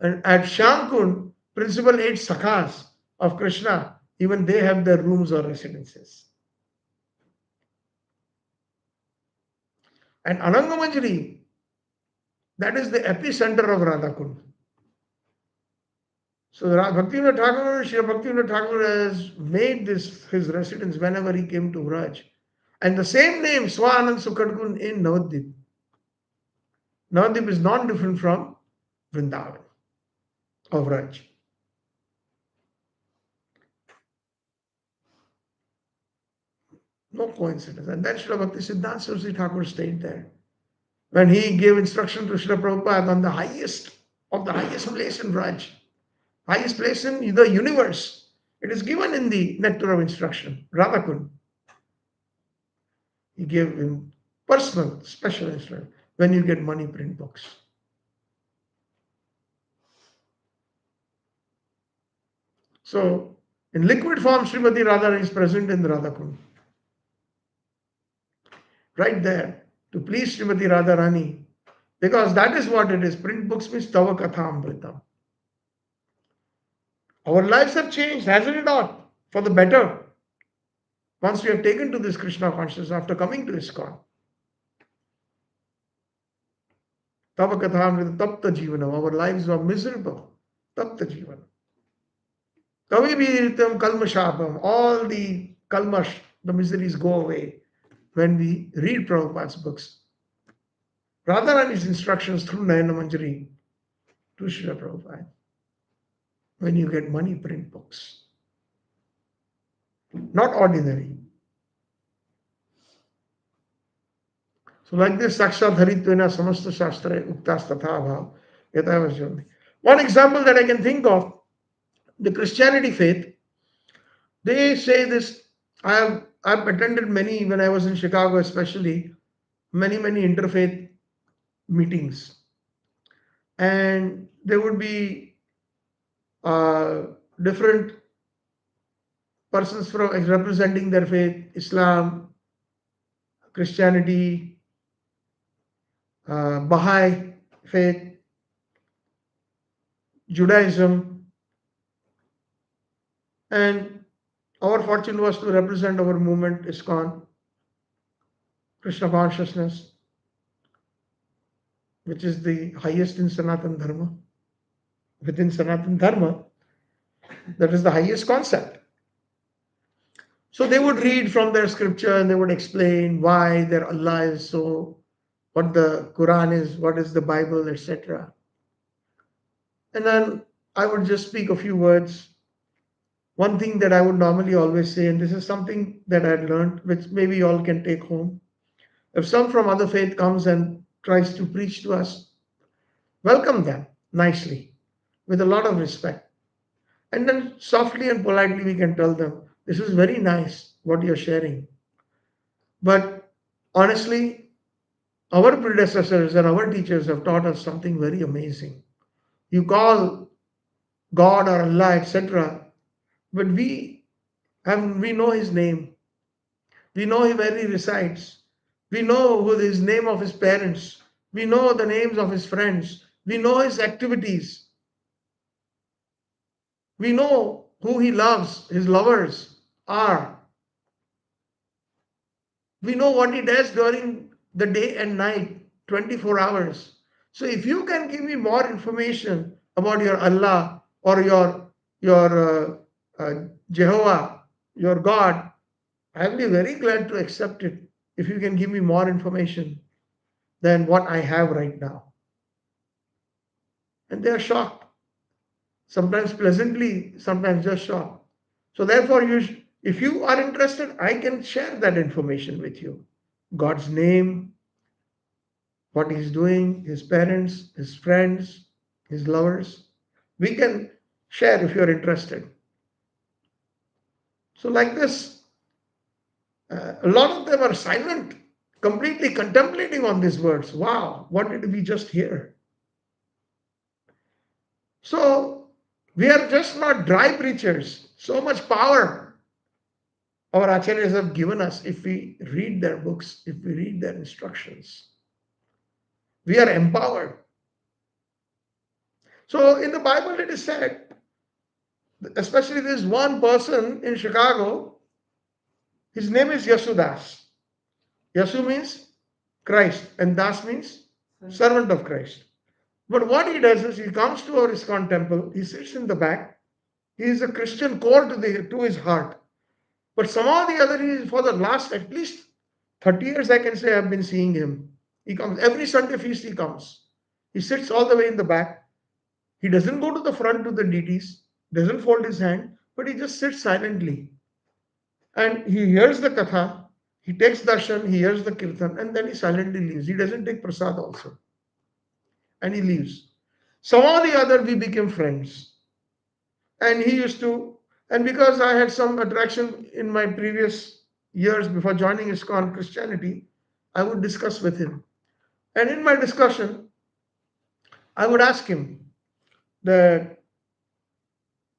And at Shamkund, principal 8 Sakhas of Krishna, even they have their rooms or residences. And Ananga Manjari, that is the epicenter of Radhakund. So Bhaktivinoda Thakur, Srila Bhaktivinoda Thakur has made this his residence whenever he came to Vraj. And the same name, Swanand Sukadkund in Navadvip. Navadvip is not different from Vrindavan of Vraj. No coincidence. And then Srila Bhakti Siddhanta Saraswati Thakur stayed there. When he gave instruction to Srila Prabhupada on the highest of the highest place in Vraj, highest place in the universe, it is given in the Nectar of Instruction, Radhakund. He gave him personal, special instruction. When you get money, print books. So, in liquid form, Srimati Radharani is present in Radhakund. Right there, to please Srimati Radharani, because that is what it is. Print books means Tava Katha Amritam. Our lives have changed, hasn't it not? For the better. Once we have taken to this Krishna consciousness after coming to ISKCON. Tava Katha Amritam Tapta Jivanam. Our lives were miserable. Tapta Jivanam. Kavibhiritam Kalmashapam. All the kalmash, the miseries go away when we read Prabhupada's books. Radharani's instructions through Nayana Manjari to Srila Prabhupada. When you get money, print books. Not ordinary. So like this, Sakshat Haritvena Samasta Shastra Uktas Tatha Bhav. One example that I can think of, the Christianity faith, they say this. I've attended many, when I was in Chicago especially, many interfaith meetings. And there would be different persons from representing their faith, Islam, Christianity, Baha'i faith, Judaism, and our fortune was to represent our movement, ISKCON, Krishna consciousness, which is the highest in Sanatana Dharma. Within Sanatana Dharma, that is the highest concept. So they would read from their scripture and they would explain why their Allah is so, what the Quran is, what is the Bible, etc. And then I would just speak a few words. One thing that I would normally always say, and this is something that I had learned, which maybe you all can take home. If some from other faith comes and tries to preach to us, welcome them nicely, with a lot of respect. And then softly and politely we can tell them, this is very nice what you're sharing. But honestly, our predecessors and our teachers have taught us something very amazing. You call God or Allah, etc., but we know his name. We know where he resides. We know who his name of his parents. We know the names of his friends. We know his activities. We know who he loves, his lovers are. We know what he does during the day and night, 24 hours. So if you can give me more information about your Allah or your Jehovah, your God, I'll be very glad to accept it if you can give me more information than what I have right now. And they are shocked, sometimes pleasantly, sometimes just shocked. So therefore, if you are interested, I can share that information with you. God's name, what he's doing, his parents, his friends, his lovers. We can share if you're interested. So like this, a lot of them are silent, completely contemplating on these words. Wow, what did we just hear? So we are just not dry preachers. So much power our acharyas have given us if we read their books, if we read their instructions. We are empowered. So in the Bible it is said, especially this one person in Chicago, his name is Yasudas. Yasu means Christ and Das means servant of Christ. But what he does is he comes to our ISKCON temple, he sits in the back, he is a Christian core to his heart. But somehow or the other, for the last at least 30 years, I can say I've been seeing him. He comes every Sunday feast, he comes. He sits all the way in the back. He doesn't go to the front to the deities, doesn't fold his hand, but he just sits silently. And he hears the katha, he takes darshan, he hears the kirtan, and then he silently leaves. He doesn't take prasad also. And he leaves. Somehow or the other, we became friends. And he used to, and because I had some attraction in my previous years before joining ISKCON Christianity, I would discuss with him. And in my discussion, I would ask him that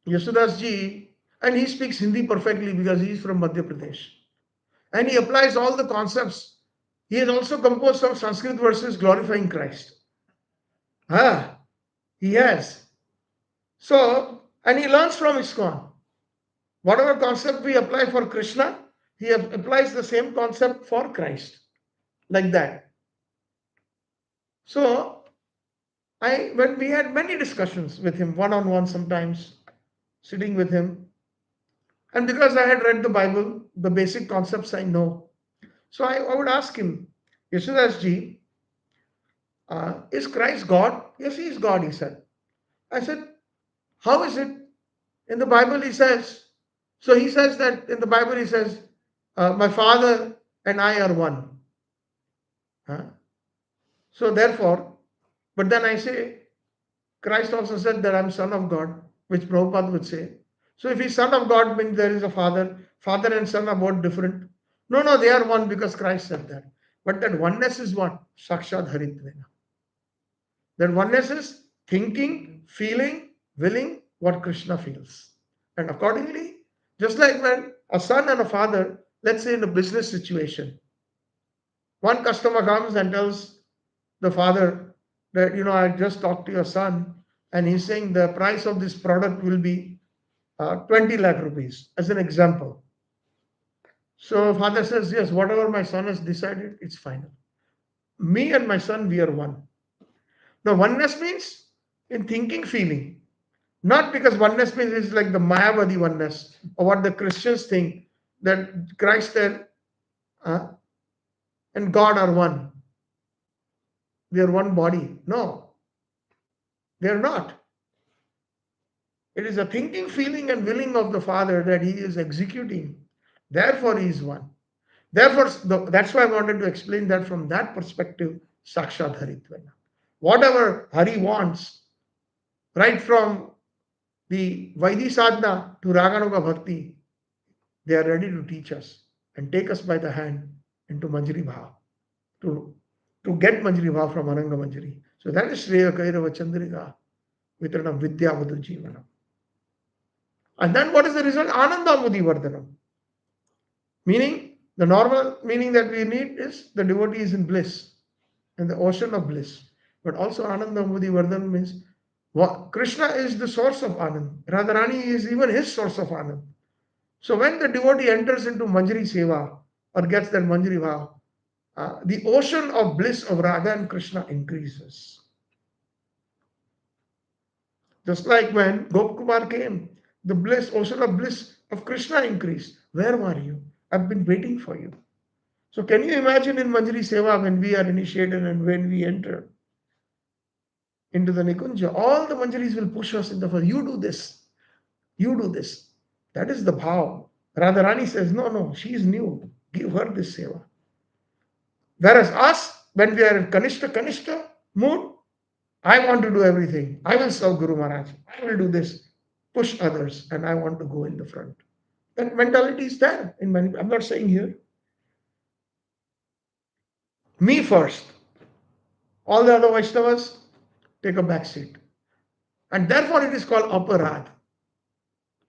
Yasudas ji, and he speaks Hindi perfectly because he is from Madhya Pradesh. And he applies all the concepts. He has also composed some Sanskrit verses glorifying Christ. He has. So, and he learns from ISKCON. Whatever concept we apply for Krishna, he applies the same concept for Christ. Like that. So, when we had many discussions with him, one-on-one sometimes, sitting with him, and because I had read the Bible, the basic concepts I know. So I would ask him, Yasudas ji, is Christ God? Yes, he is God, he said. I said, how is it? In the Bible he says, so he says that in the Bible he says, my Father and I are one. So therefore, but then I say, Christ also said that I'm Son of God, which Prabhupada would say. So if he's Son of God, means there is a Father. Father and Son are both different. No, they are one because Christ said that. But that oneness is what? Sakshat Haritvena. That oneness is thinking, feeling, willing what Krishna feels. And accordingly, just like when a son and a father, let's say in a business situation, one customer comes and tells the father that, I just talked to your son and he's saying the price of this product will be 20 lakh rupees, as an example. So father says, yes, whatever my son has decided, it's final. Me and my son, we are one. Now, oneness means in thinking, feeling. Not because oneness means it's like the Mayavadi oneness, or what the Christians think, that Christ and God are one. They are one body. No, they are not. It is a thinking, feeling, and willing of the Father that He is executing. Therefore, He is one. Therefore, that's why I wanted to explain that from that perspective, Sakshat Haritvena. Whatever Hari wants, right from the Vaidi sadhana to Raganuga Bhakti, they are ready to teach us and take us by the hand into Manjari Bhav, to get Manjari Bhav from Ananga Manjari. So that is Shreya Kairava Chandrika Vitranam Vidya Vadu Jivanam. And then what is the result? Ananda Mudi Vardhanam. Meaning, the normal meaning that we need is the devotee is in bliss, in the ocean of bliss. But also Ananda Mudi Vardhanam means Krishna is the source of Anand. Radharani is even his source of Anand. So when the devotee enters into Manjari Seva or gets that Manjari Bhav, the ocean of bliss of Radha and Krishna increases. Just like when Gopkumar came, the ocean of bliss of Krishna increased. Where were you? I've been waiting for you. So can you imagine in Manjari Seva when we are initiated and when we enter into the Nikunja, all the Manjaris will push us in the first. You do this. You do this. That is the bhav. Radharani says, no, she is new. Give her this seva. Whereas us, when we are in Kanishta mood, I want to do everything. I will serve Guru Maharaj. I will do this. Push others. And I want to go in the front. That mentality is there in many. I'm not saying here. Me first. All the other Vaishnavas take a back seat. And therefore it is called aparad.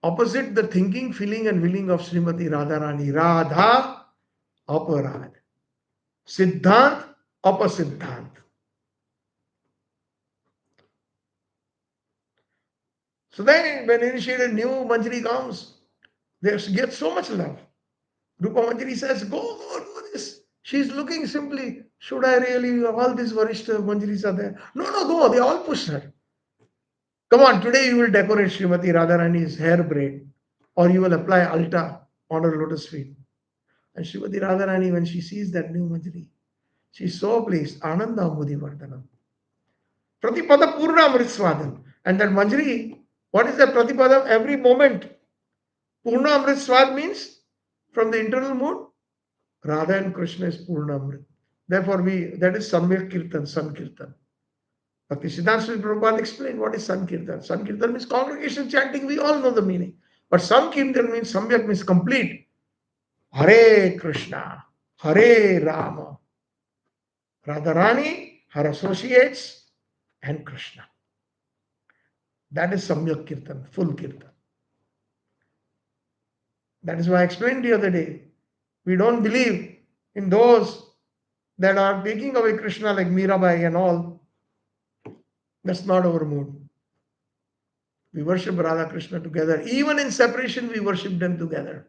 Opposite the thinking, feeling and willing of Srimati Radharani. Radha, aparad. Siddhant, apasiddhant. So then when initiated new Manjari comes, they get so much love. Rupa Manjari says, go do this. She's looking simply, should I really, all these Varishta Manjaris are there. No, go, they all push her. Come on, today you will decorate Srimati Radharani's hair braid or you will apply alta on her lotus feet. And Srimati Radharani, when she sees that new Manjari, she's so pleased. Ananda Mudi Vardhanam. Pratipada Purna Amritswadan. And that Manjari, what is that Pratipada? Every moment. Purna Amritswad means from the internal mood, Radha and Krishna is Purna Amrit. Therefore, that is Samyak Kirtan, Sankirtan. Bhaktisiddhanta Prabhupada explained what is Sankirtan. Sankirtan means congregation chanting, we all know the meaning. But Sankirtan means Samyak means complete. Hare Krishna, Hare Rama, Radharani, her associates, and Krishna. That is Samyak Kirtan, full Kirtan. That is why I explained the other day. We don't believe in those that are taking away Krishna like Mirabai and all. That's not our mood. We worship Radha Krishna together. Even in separation, we worship them together.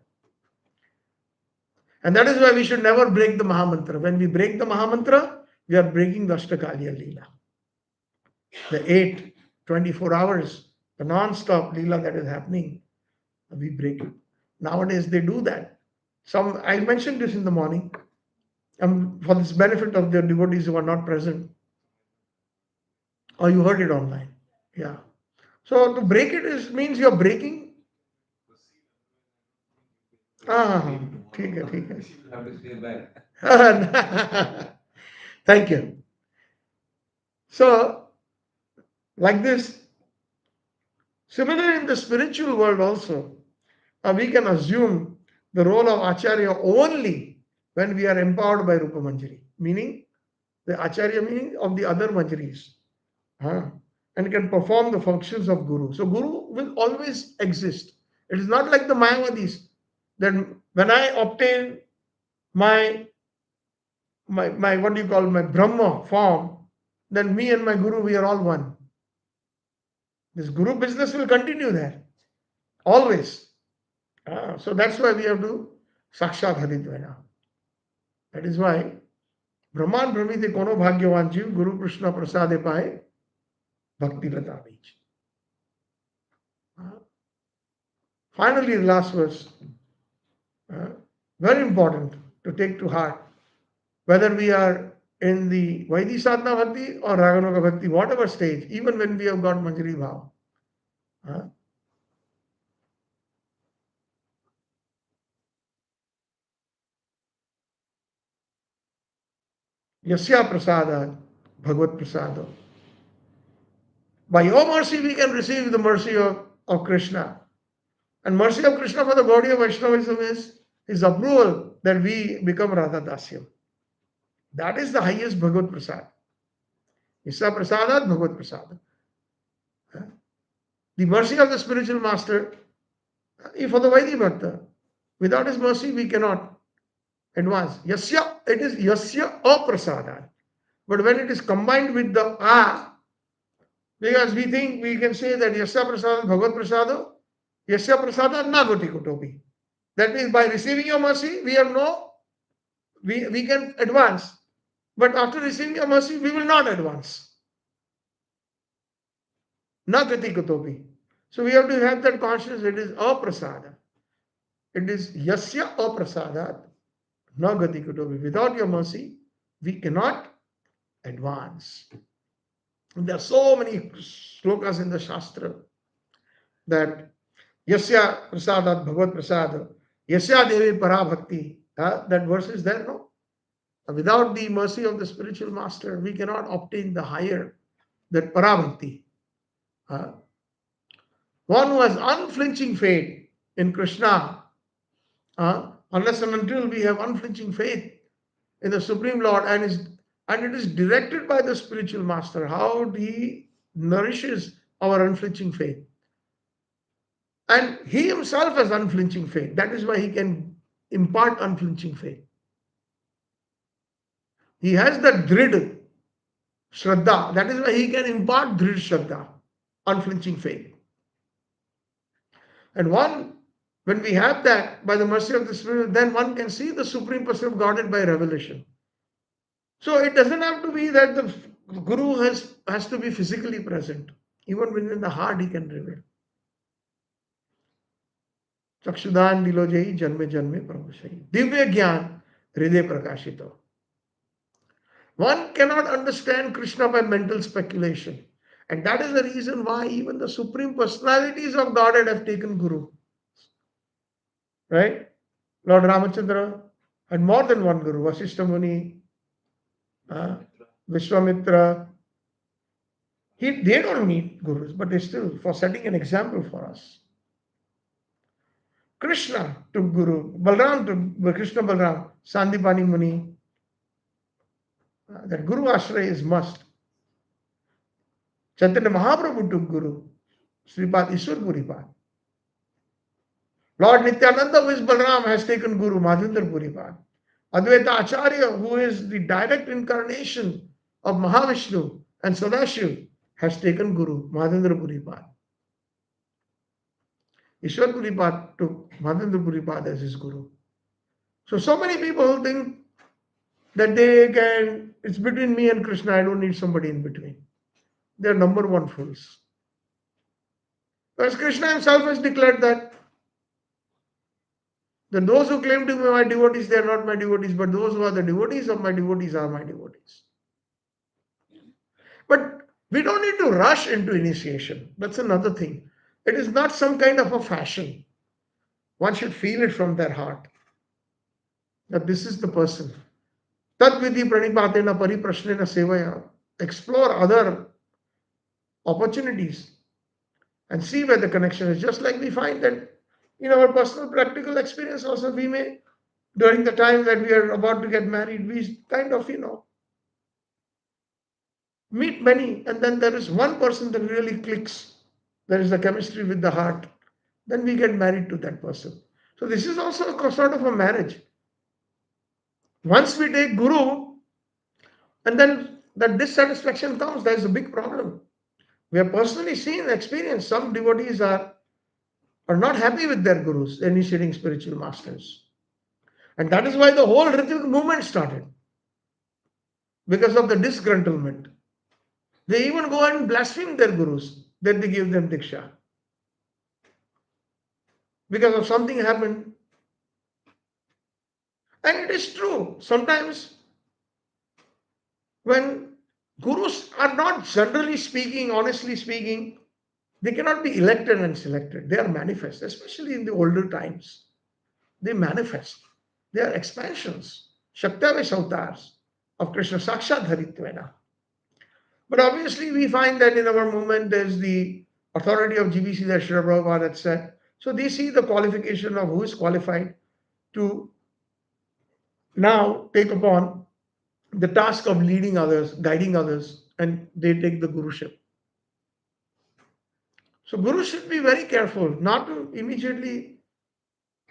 And that is why we should never break the Mahamantra. When we break the Mahamantra, we are breaking the Ashtakaliya Leela. The 24 hours, the non-stop Leela that is happening, we break it. Nowadays they do that. I mentioned this in the morning, for this benefit of the devotees who are not present. Or you heard it online. Yeah. So to break it means you are breaking. ठीक है. Thank you. So, like this, similarly in the spiritual world also, we can assume the role of Acharya only when we are empowered by Rupa Manjari, meaning the Acharya meaning of the other Manjaris, and can perform the functions of Guru. So Guru will always exist. It is not like the Mayavadis that when I obtain my what do you call, my Brahma form, then me and my Guru, we are all one. This Guru business will continue there, always. So that's why we have to Sakshat Haridvaya. That is why Brahman Brahmite Kono Bhagyavan Jiv Guru Krishna Prasade Paye Bhaktivedanta. Finally, the last verse, very important to take to heart, whether we are in the Vaidi Sadhana Bhakti or Raganuga Bhakti, whatever stage, even when we have got Manjari Bhav. Yasya Prasada, Bhagavad Prasada. By your mercy, we can receive the mercy of of Krishna. And mercy of Krishna for the body of Vaishnavism is his approval that we become Radha Dasyam. That is the highest Bhagavad Prasad. Issa Prasadat Bhagavad Prasad. The mercy of the spiritual master for the Vaidhi Bhakta. Without his mercy, we cannot advance. Yasya, it is Yasya Aprasada. But when it is combined with the A, because we think we can say that Yasya Prasada Bhagavad Prasada, Yasya Prasada Nagoti Kutopi. That means by receiving your mercy, we have we can advance. But after receiving your mercy, we will not advance. Nagati Kutopi. So we have to have that consciousness, it is Aprasada. It is Yasya Aprasadat, Nagati Kutopi. Without your mercy, we cannot advance. And there are so many slokas in the Shastra that Yasya Prasadat Bhagavad Prasada, Yasya Devi Parabhakti. That verse is there, no? Without the mercy of the spiritual master, we cannot obtain the higher, that Parabhakti. One who has unflinching faith in Krishna, unless and until we have unflinching faith in the Supreme Lord and it is directed by the spiritual master, how he nourishes our unflinching faith. And he himself has unflinching faith. That is why he can impart unflinching faith. He has the drid Shraddha. That is why he can impart drid Shraddha, unflinching faith. And when we have that by the mercy of the Spirit, then one can see the Supreme Person of Godhead by revelation. So it doesn't have to be that the Guru has to be physically present. Even within the heart, he can reveal. Chakshudan Dilojayi Janme Janme Prabhushayi. Divya Gyan Hriday Prakashito. One cannot understand Krishna by mental speculation. And that is the reason why even the Supreme Personalities of Godhead have taken Guru. Right? Lord Ramachandra had more than one Guru. Vasishtha Muni, Vishwamitra. They don't need Gurus, but they still, for setting an example for us. Krishna took Guru. Balram took Krishna Balram. Sandipani Muni. That Guru Ashraya is must. Chaitanya Mahaprabhu took Guru. Sripad Ishwar Puripad. Lord Nityananda, who is Balram, has taken Guru. Madhvendra Puripad. Advaita Acharya, who is the direct incarnation of Mahavishnu and Sadashiv, has taken Guru. Madhvendra Puripad. Ishwar Puripad took Madhvendra Puripad as his Guru. So many people think that it's between me and Krishna, I don't need somebody in between. They are number one fools. Because Krishna himself has declared that those who claim to be my devotees, they are not my devotees, but those who are the devotees of my devotees are my devotees. But we don't need to rush into initiation. That's another thing. It is not some kind of a fashion. One should feel it from their heart that this is the person. Tat vidhi pranipatena pariprashnena sevaya. Explore other opportunities and see where the connection is. Just like we find that in our personal practical experience also, we may, during the time that we are about to get married, we kind of, meet many, and then there is one person that really clicks. There is the chemistry with the heart. Then we get married to that person. So this is also a sort of a marriage. Once we take Guru, and then that dissatisfaction comes, there is a big problem. We have personally seen and experienced some devotees are not happy with their Gurus, initiating spiritual masters. And that is why the whole Ritvik movement started. Because of the disgruntlement. They even go and blaspheme their Gurus that they give them Diksha. Because of something happened. And it is true. Sometimes when Gurus are not generally speaking, honestly speaking, they cannot be elected and selected. They are manifest, especially in the older times. They manifest. They are expansions, Shaktavesh avatars of Krishna, Sakshat Dharitvena. But obviously we find that in our movement there's the authority of GBC that Srila Prabhupada had said. So they see the qualification of who is qualified to now take upon the task of leading others, guiding others, and they take the guruship. So guru should be very careful not to immediately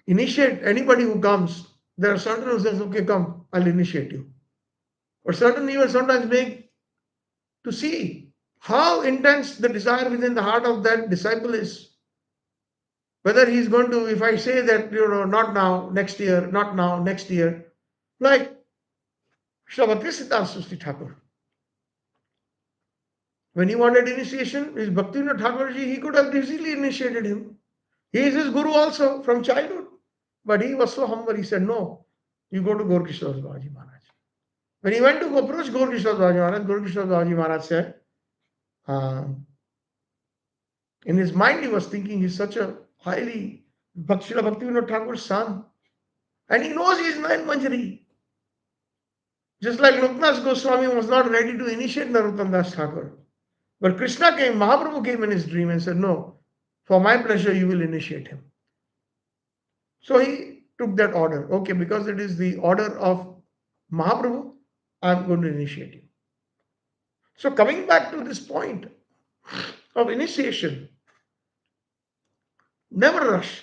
initiate anybody who comes. There are certain who says, okay, come, I'll initiate you. Or certain even sometimes make to see how intense the desire within the heart of that disciple is. Whether he's going to, if I say that, not now, next year, not now, next year, like Srila Bhaktisiddhanta Saraswati Thakur. When he wanted initiation, his Bhaktivinoda Thakurji, he could have easily initiated him. He is his guru also from childhood. But he was so humble, he said, no, you go to Gaurkishore Babaji Maharaj. When he went to approach Gaurkishore Babaji Babaji Maharaj said, in his mind he was thinking he's such a highly Srila Bhaktivinoda Thakur's son. And he knows he is Nayan Manjari. Just like Loknath Goswami was not ready to initiate Narottam Das Thakur. But Krishna came, Mahaprabhu came in his dream and said, no, for my pleasure you will initiate him. So he took that order. Okay, because it is the order of Mahaprabhu, I am going to initiate you. So coming back to this point of initiation, never rush.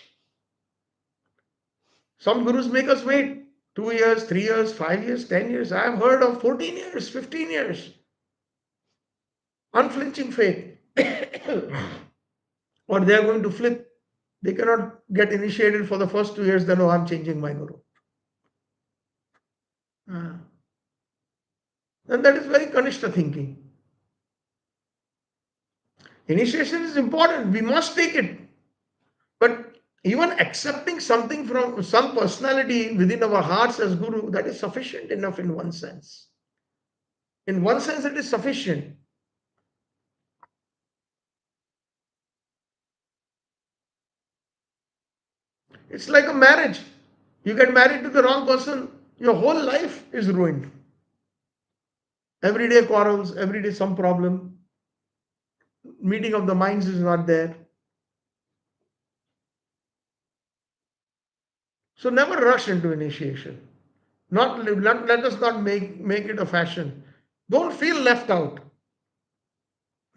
Some gurus make us wait 2 years, 3 years, 5 years, 10 years. I have heard of 14 years, 15 years. Unflinching faith. Or they are going to flip. They cannot get initiated for the first 2 years, then, oh, I'm changing my guru. And that is very Kanishta thinking. Initiation is important. We must take it. But even accepting something from some personality within our hearts as guru, that is sufficient enough in one sense. In one sense, it is sufficient. It's like a marriage. You get married to the wrong person, your whole life is ruined. Every day quarrels, every day some problem. Meeting of the minds is not there. So never rush into initiation. Let us not make it a fashion. Don't feel left out.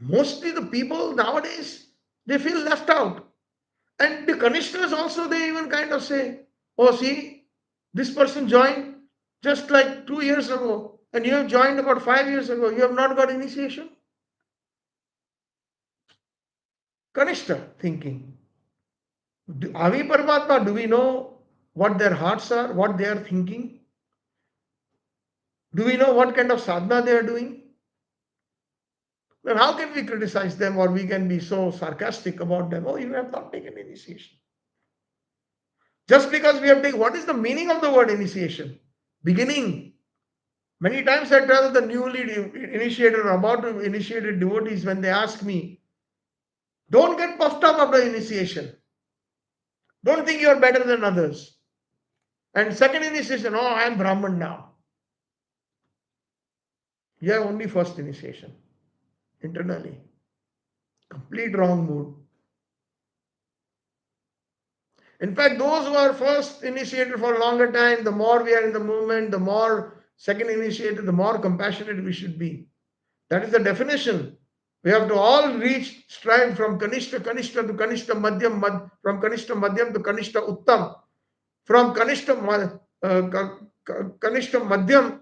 Mostly the people nowadays, they feel left out. And the Kanishtas also, they even kind of say, oh, see, this person joined just like 2 years ago, and you have joined about 5 years ago. You have not got initiation. Kanishta thinking. Are we Paramatma? Do we know what their hearts are, what they are thinking? Do we know what kind of sadhana they are doing? Then how can we criticize them, or we can be so sarcastic about them? Oh, you have not taken initiation. Just because we have taken, what is the meaning of the word initiation? Beginning. Many times I tell the newly initiated or about to initiated devotees when they ask me, don't get puffed up after initiation. Don't think you are better than others. And second initiation, oh, I am Brahman now. You have only first initiation. Internally. Complete wrong mood. In fact, those who are first initiated for a longer time, the more we are in the movement, the more second initiated, the more compassionate we should be. That is the definition. We have to all strive from Kanishta to Kanishta Madhyam, from Kanishta Madhyam to Kanishta Uttam, from Kanishta Madhyam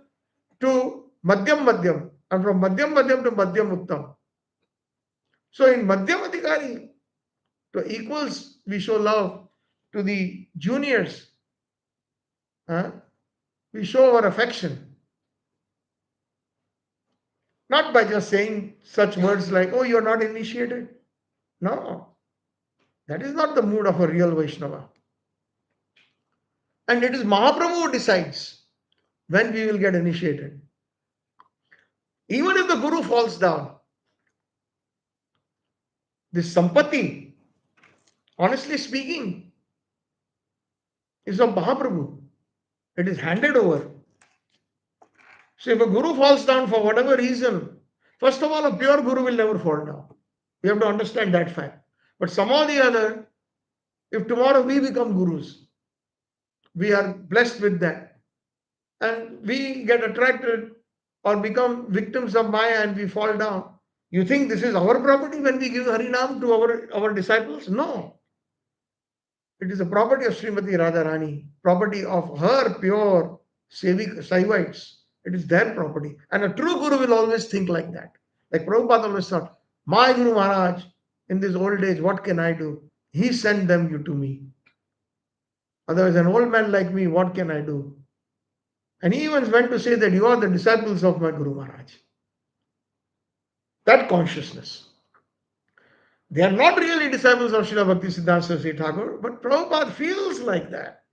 to Madhyam, and from Madhyam to Madhyam Uttam. So in Madhyam Adhikari, to equals, we show love to the juniors. We show our affection. Not by just saying such words like, oh, you're not initiated. No. That is not the mood of a real Vaishnava. And it is Mahaprabhu who decides when we will get initiated. Even if the Guru falls down, this Sampati, honestly speaking, is of Mahaprabhu. It is handed over. So if a Guru falls down for whatever reason, first of all, a pure Guru will never fall down. We have to understand that fact. But somehow or the other, if tomorrow we become gurus, we are blessed with that, and we get attracted or become victims of Maya and we fall down. You think this is our property when we give Harinam to our disciples? No. It is the property of Srimati Radharani, property of her pure Saivites. It is their property. And a true Guru will always think like that. Like Prabhupada always thought, my Guru Maharaj, in this old age, what can I do? He sent them you to me. Otherwise, an old man like me, what can I do? And he even went to say that you are the disciples of my Guru Maharaj. That consciousness. They are not really disciples of Srila Bhakti Siddhanta Saraswati Thakur, but Prabhupada feels like that.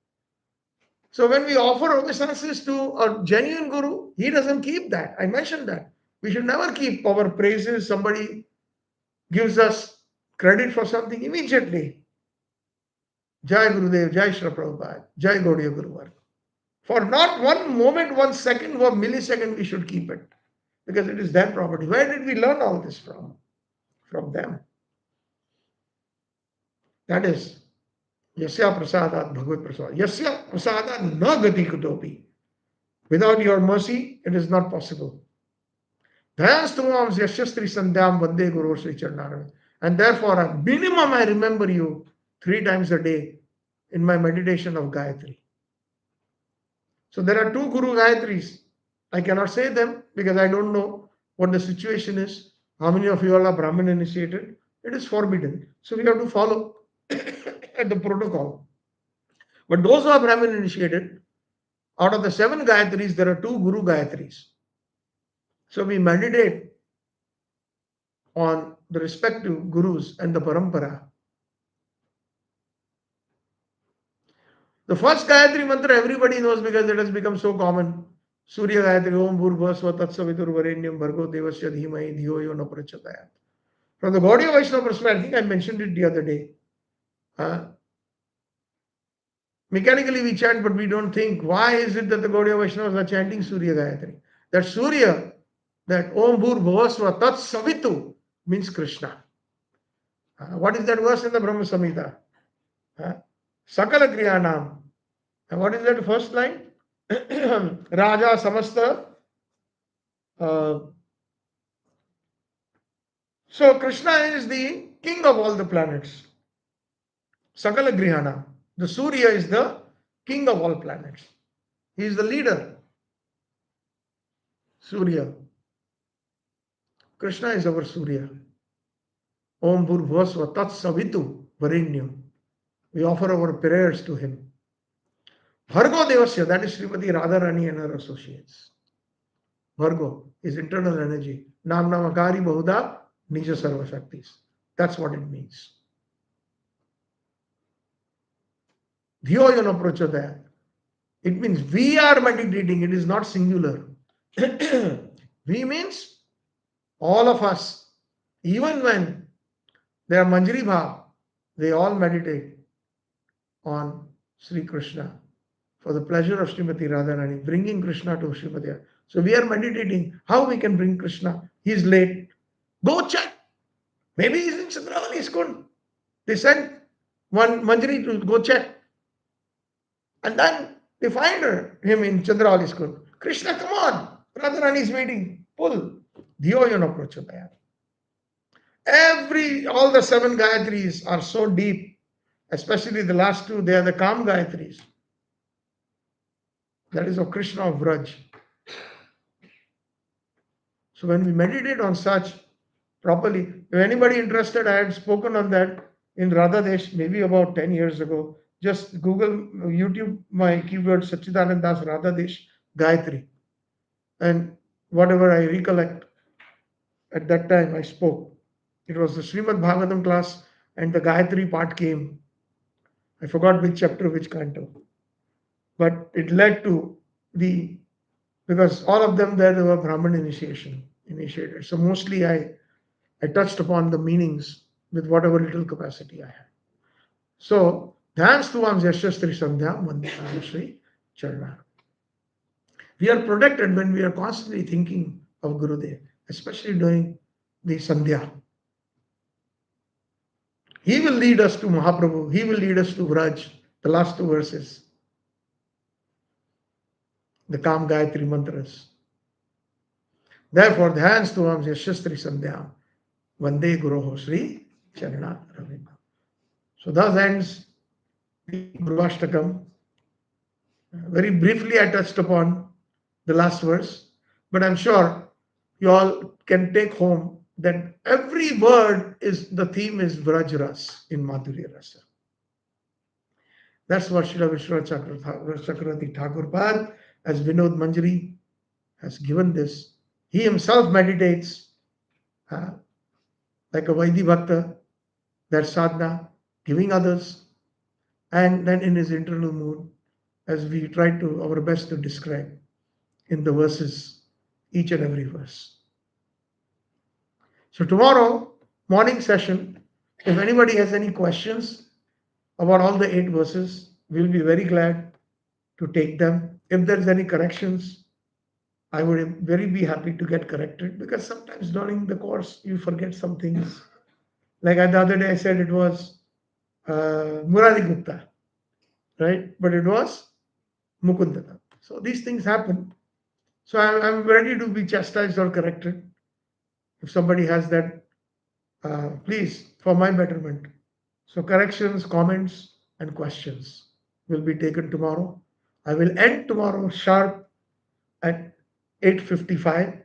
So when we offer obeisances to a genuine Guru, he doesn't keep that. I mentioned that. We should never keep our praises. Somebody gives us credit for something immediately. Jai Gurudev, Jai Srila Prabhupada, Jai Gaudiya Guruvar. For not one moment, 1 second, 1 millisecond, we should keep it. Because it is their property. Where did we learn all this from? From them. That is Yasya prasadat bhagavad prasad. Yasya prasadat na gati kutopi. Without your mercy, it is not possible. Dhayastumams yashastri sandhyam vande guru Sri Charnarami. And therefore, at minimum, I remember you 3 times a day in my meditation of Gayatri. So there are 2 Guru Gayatris. I cannot say them because I don't know what the situation is. How many of you all are Brahmin initiated? It is forbidden. So we have to follow the protocol. But those who are Brahmin initiated, out of the 7 Gayatris, there are 2 Guru Gayatris. So we meditate on the respective Gurus and the Parampara. The first Gayatri mantra everybody knows because it has become so common. Surya Gayatri Om Bhurvasva Tatsavitur Varenyam Bhargo Devasya Dhimai Dhiyo Yo Na Prachotayat. From the Gaudiya Vaishnava perspective, I think I mentioned it the other day. Mechanically we chant, but we don't think, why is it that the Gaudiya Vaishnavas are chanting Surya Gayatri? That Surya, that Om Bhurvasva Tatsavitu means Krishna. What is that verse in the Brahma Samhita? Sakala Kriyanam. And what is that first line? Raja Samasta. So Krishna is the king of all the planets. Sakala Grihana. The Surya is the king of all planets. He is the leader. Surya. Krishna is our Surya. Om Bhurvasva Tat Savitu Varenyam. We offer our prayers to him. Bhargo Devasya, that is Srimati Radharani and her associates. Bhargo is internal energy. Nam Namakari Bahuda Nija Sarva Shaktis. That's what it means. Dhiyo Yana Prachodaya. It means we are meditating, it is not singular. We means all of us. Even when they are Manjari Bhav, they all meditate on Sri Krishna for the pleasure of Srimati Radharani, bringing Krishna to Srimati. So we are meditating how we can bring Krishna. He is late. Go check. Maybe he's in Chandravala ISKCON. They sent one Manjari to go check. And then they find him in Chandravala ISKCON. Krishna, come on. Radharani is waiting. Pull. Dhiyo Yana Prachodaya. All the 7 Gayatris are so deep, especially the last 2, they are the calm Gayatris. That is of Krishna of Vraj. So when we meditate on such properly, if anybody interested, I had spoken on that in Radhadesh maybe about 10 years ago. Just Google, YouTube, my keyword Satchitananda Radhadesh Gayatri. And whatever I recollect, at that time I spoke. It was the Srimad Bhagavatam class and the Gayatri part came. I forgot which chapter, which canto. But it led to because all of them there were Brahman initiated. So mostly I touched upon the meanings with whatever little capacity I had. So, Dhyanstuvam Yashastri Sandhyam Vandana Sri Charna. We are protected when we are constantly thinking of Gurudev, especially during the Sandhya. He will lead us to Mahaprabhu. He will lead us to Vraj. The last two verses. The Kam Gayatri mantras. Therefore, the hands to arms Yashastri Sandhyam. Vande Guroho Sri Charana Ravina. So thus ends the Guruvashtakam. Very briefly I touched upon the last verse, but I'm sure you all can take home that every word is the theme is Vraj Ras in Madhurya Rasa. That's what Srila Vishwanath Chakravarti Thakur Pad, as Vinod Manjari has given this. He himself meditates like a Vaidhi Bhakta, that sadhana, giving others, and then in his internal mood, as we try to our best to describe in the verses, each and every verse. So tomorrow, morning session, if anybody has any questions about all the 8 verses, we'll be very glad to take them. If there's any corrections, I would very be happy to get corrected, because sometimes during the course you forget some things. Like the other day I said it was Murari Gupta, right? But it was Mukundana. So these things happen. So I'm ready to be chastised or corrected. If somebody has that, please, for my betterment. So corrections, comments, and questions will be taken tomorrow. I will end tomorrow sharp at 8:55.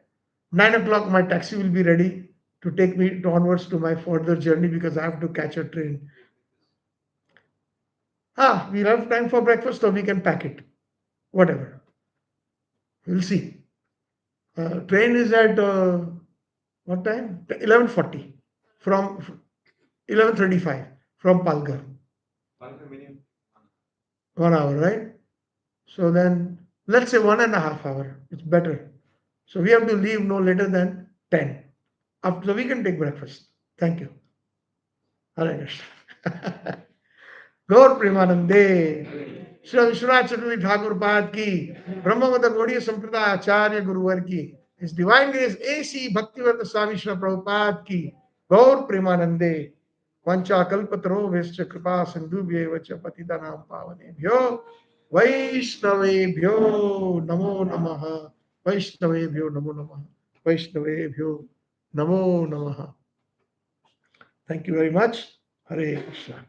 9 o'clock, my taxi will be ready to take me onwards to my further journey, because I have to catch a train. We'll have time for breakfast, or we can pack it. Whatever. We'll see. Train is at what time? 11:40 from 11:35 from Palghar. 1 hour, right? So then let's say 1.5 hours. It's better. So we have to leave no later than 10. So we can take breakfast. Thank you. Hare Krishna. गौर प्रेमानंदे श्री विश्वनाथ चतुर्थी ठाकुर पाद की ब्रह्मवत गौड़ीय संप्रदाय आचार्य गुरुवर की इस divine grace AC Bhaktivedanta स्वामी श्री प्रभुपाद की गौर प्रेमानंदे वंचा कल्पतरो वेश्च कृपा सिंधुभ्येव च पतितानां पावनेभ्यो वैष्णवेभ्यो नमो नमः वैष्णवेभ्यो नमो नमः वैष्णवेभ्यो नमो नमः. Thank you very much. Hare Krishna.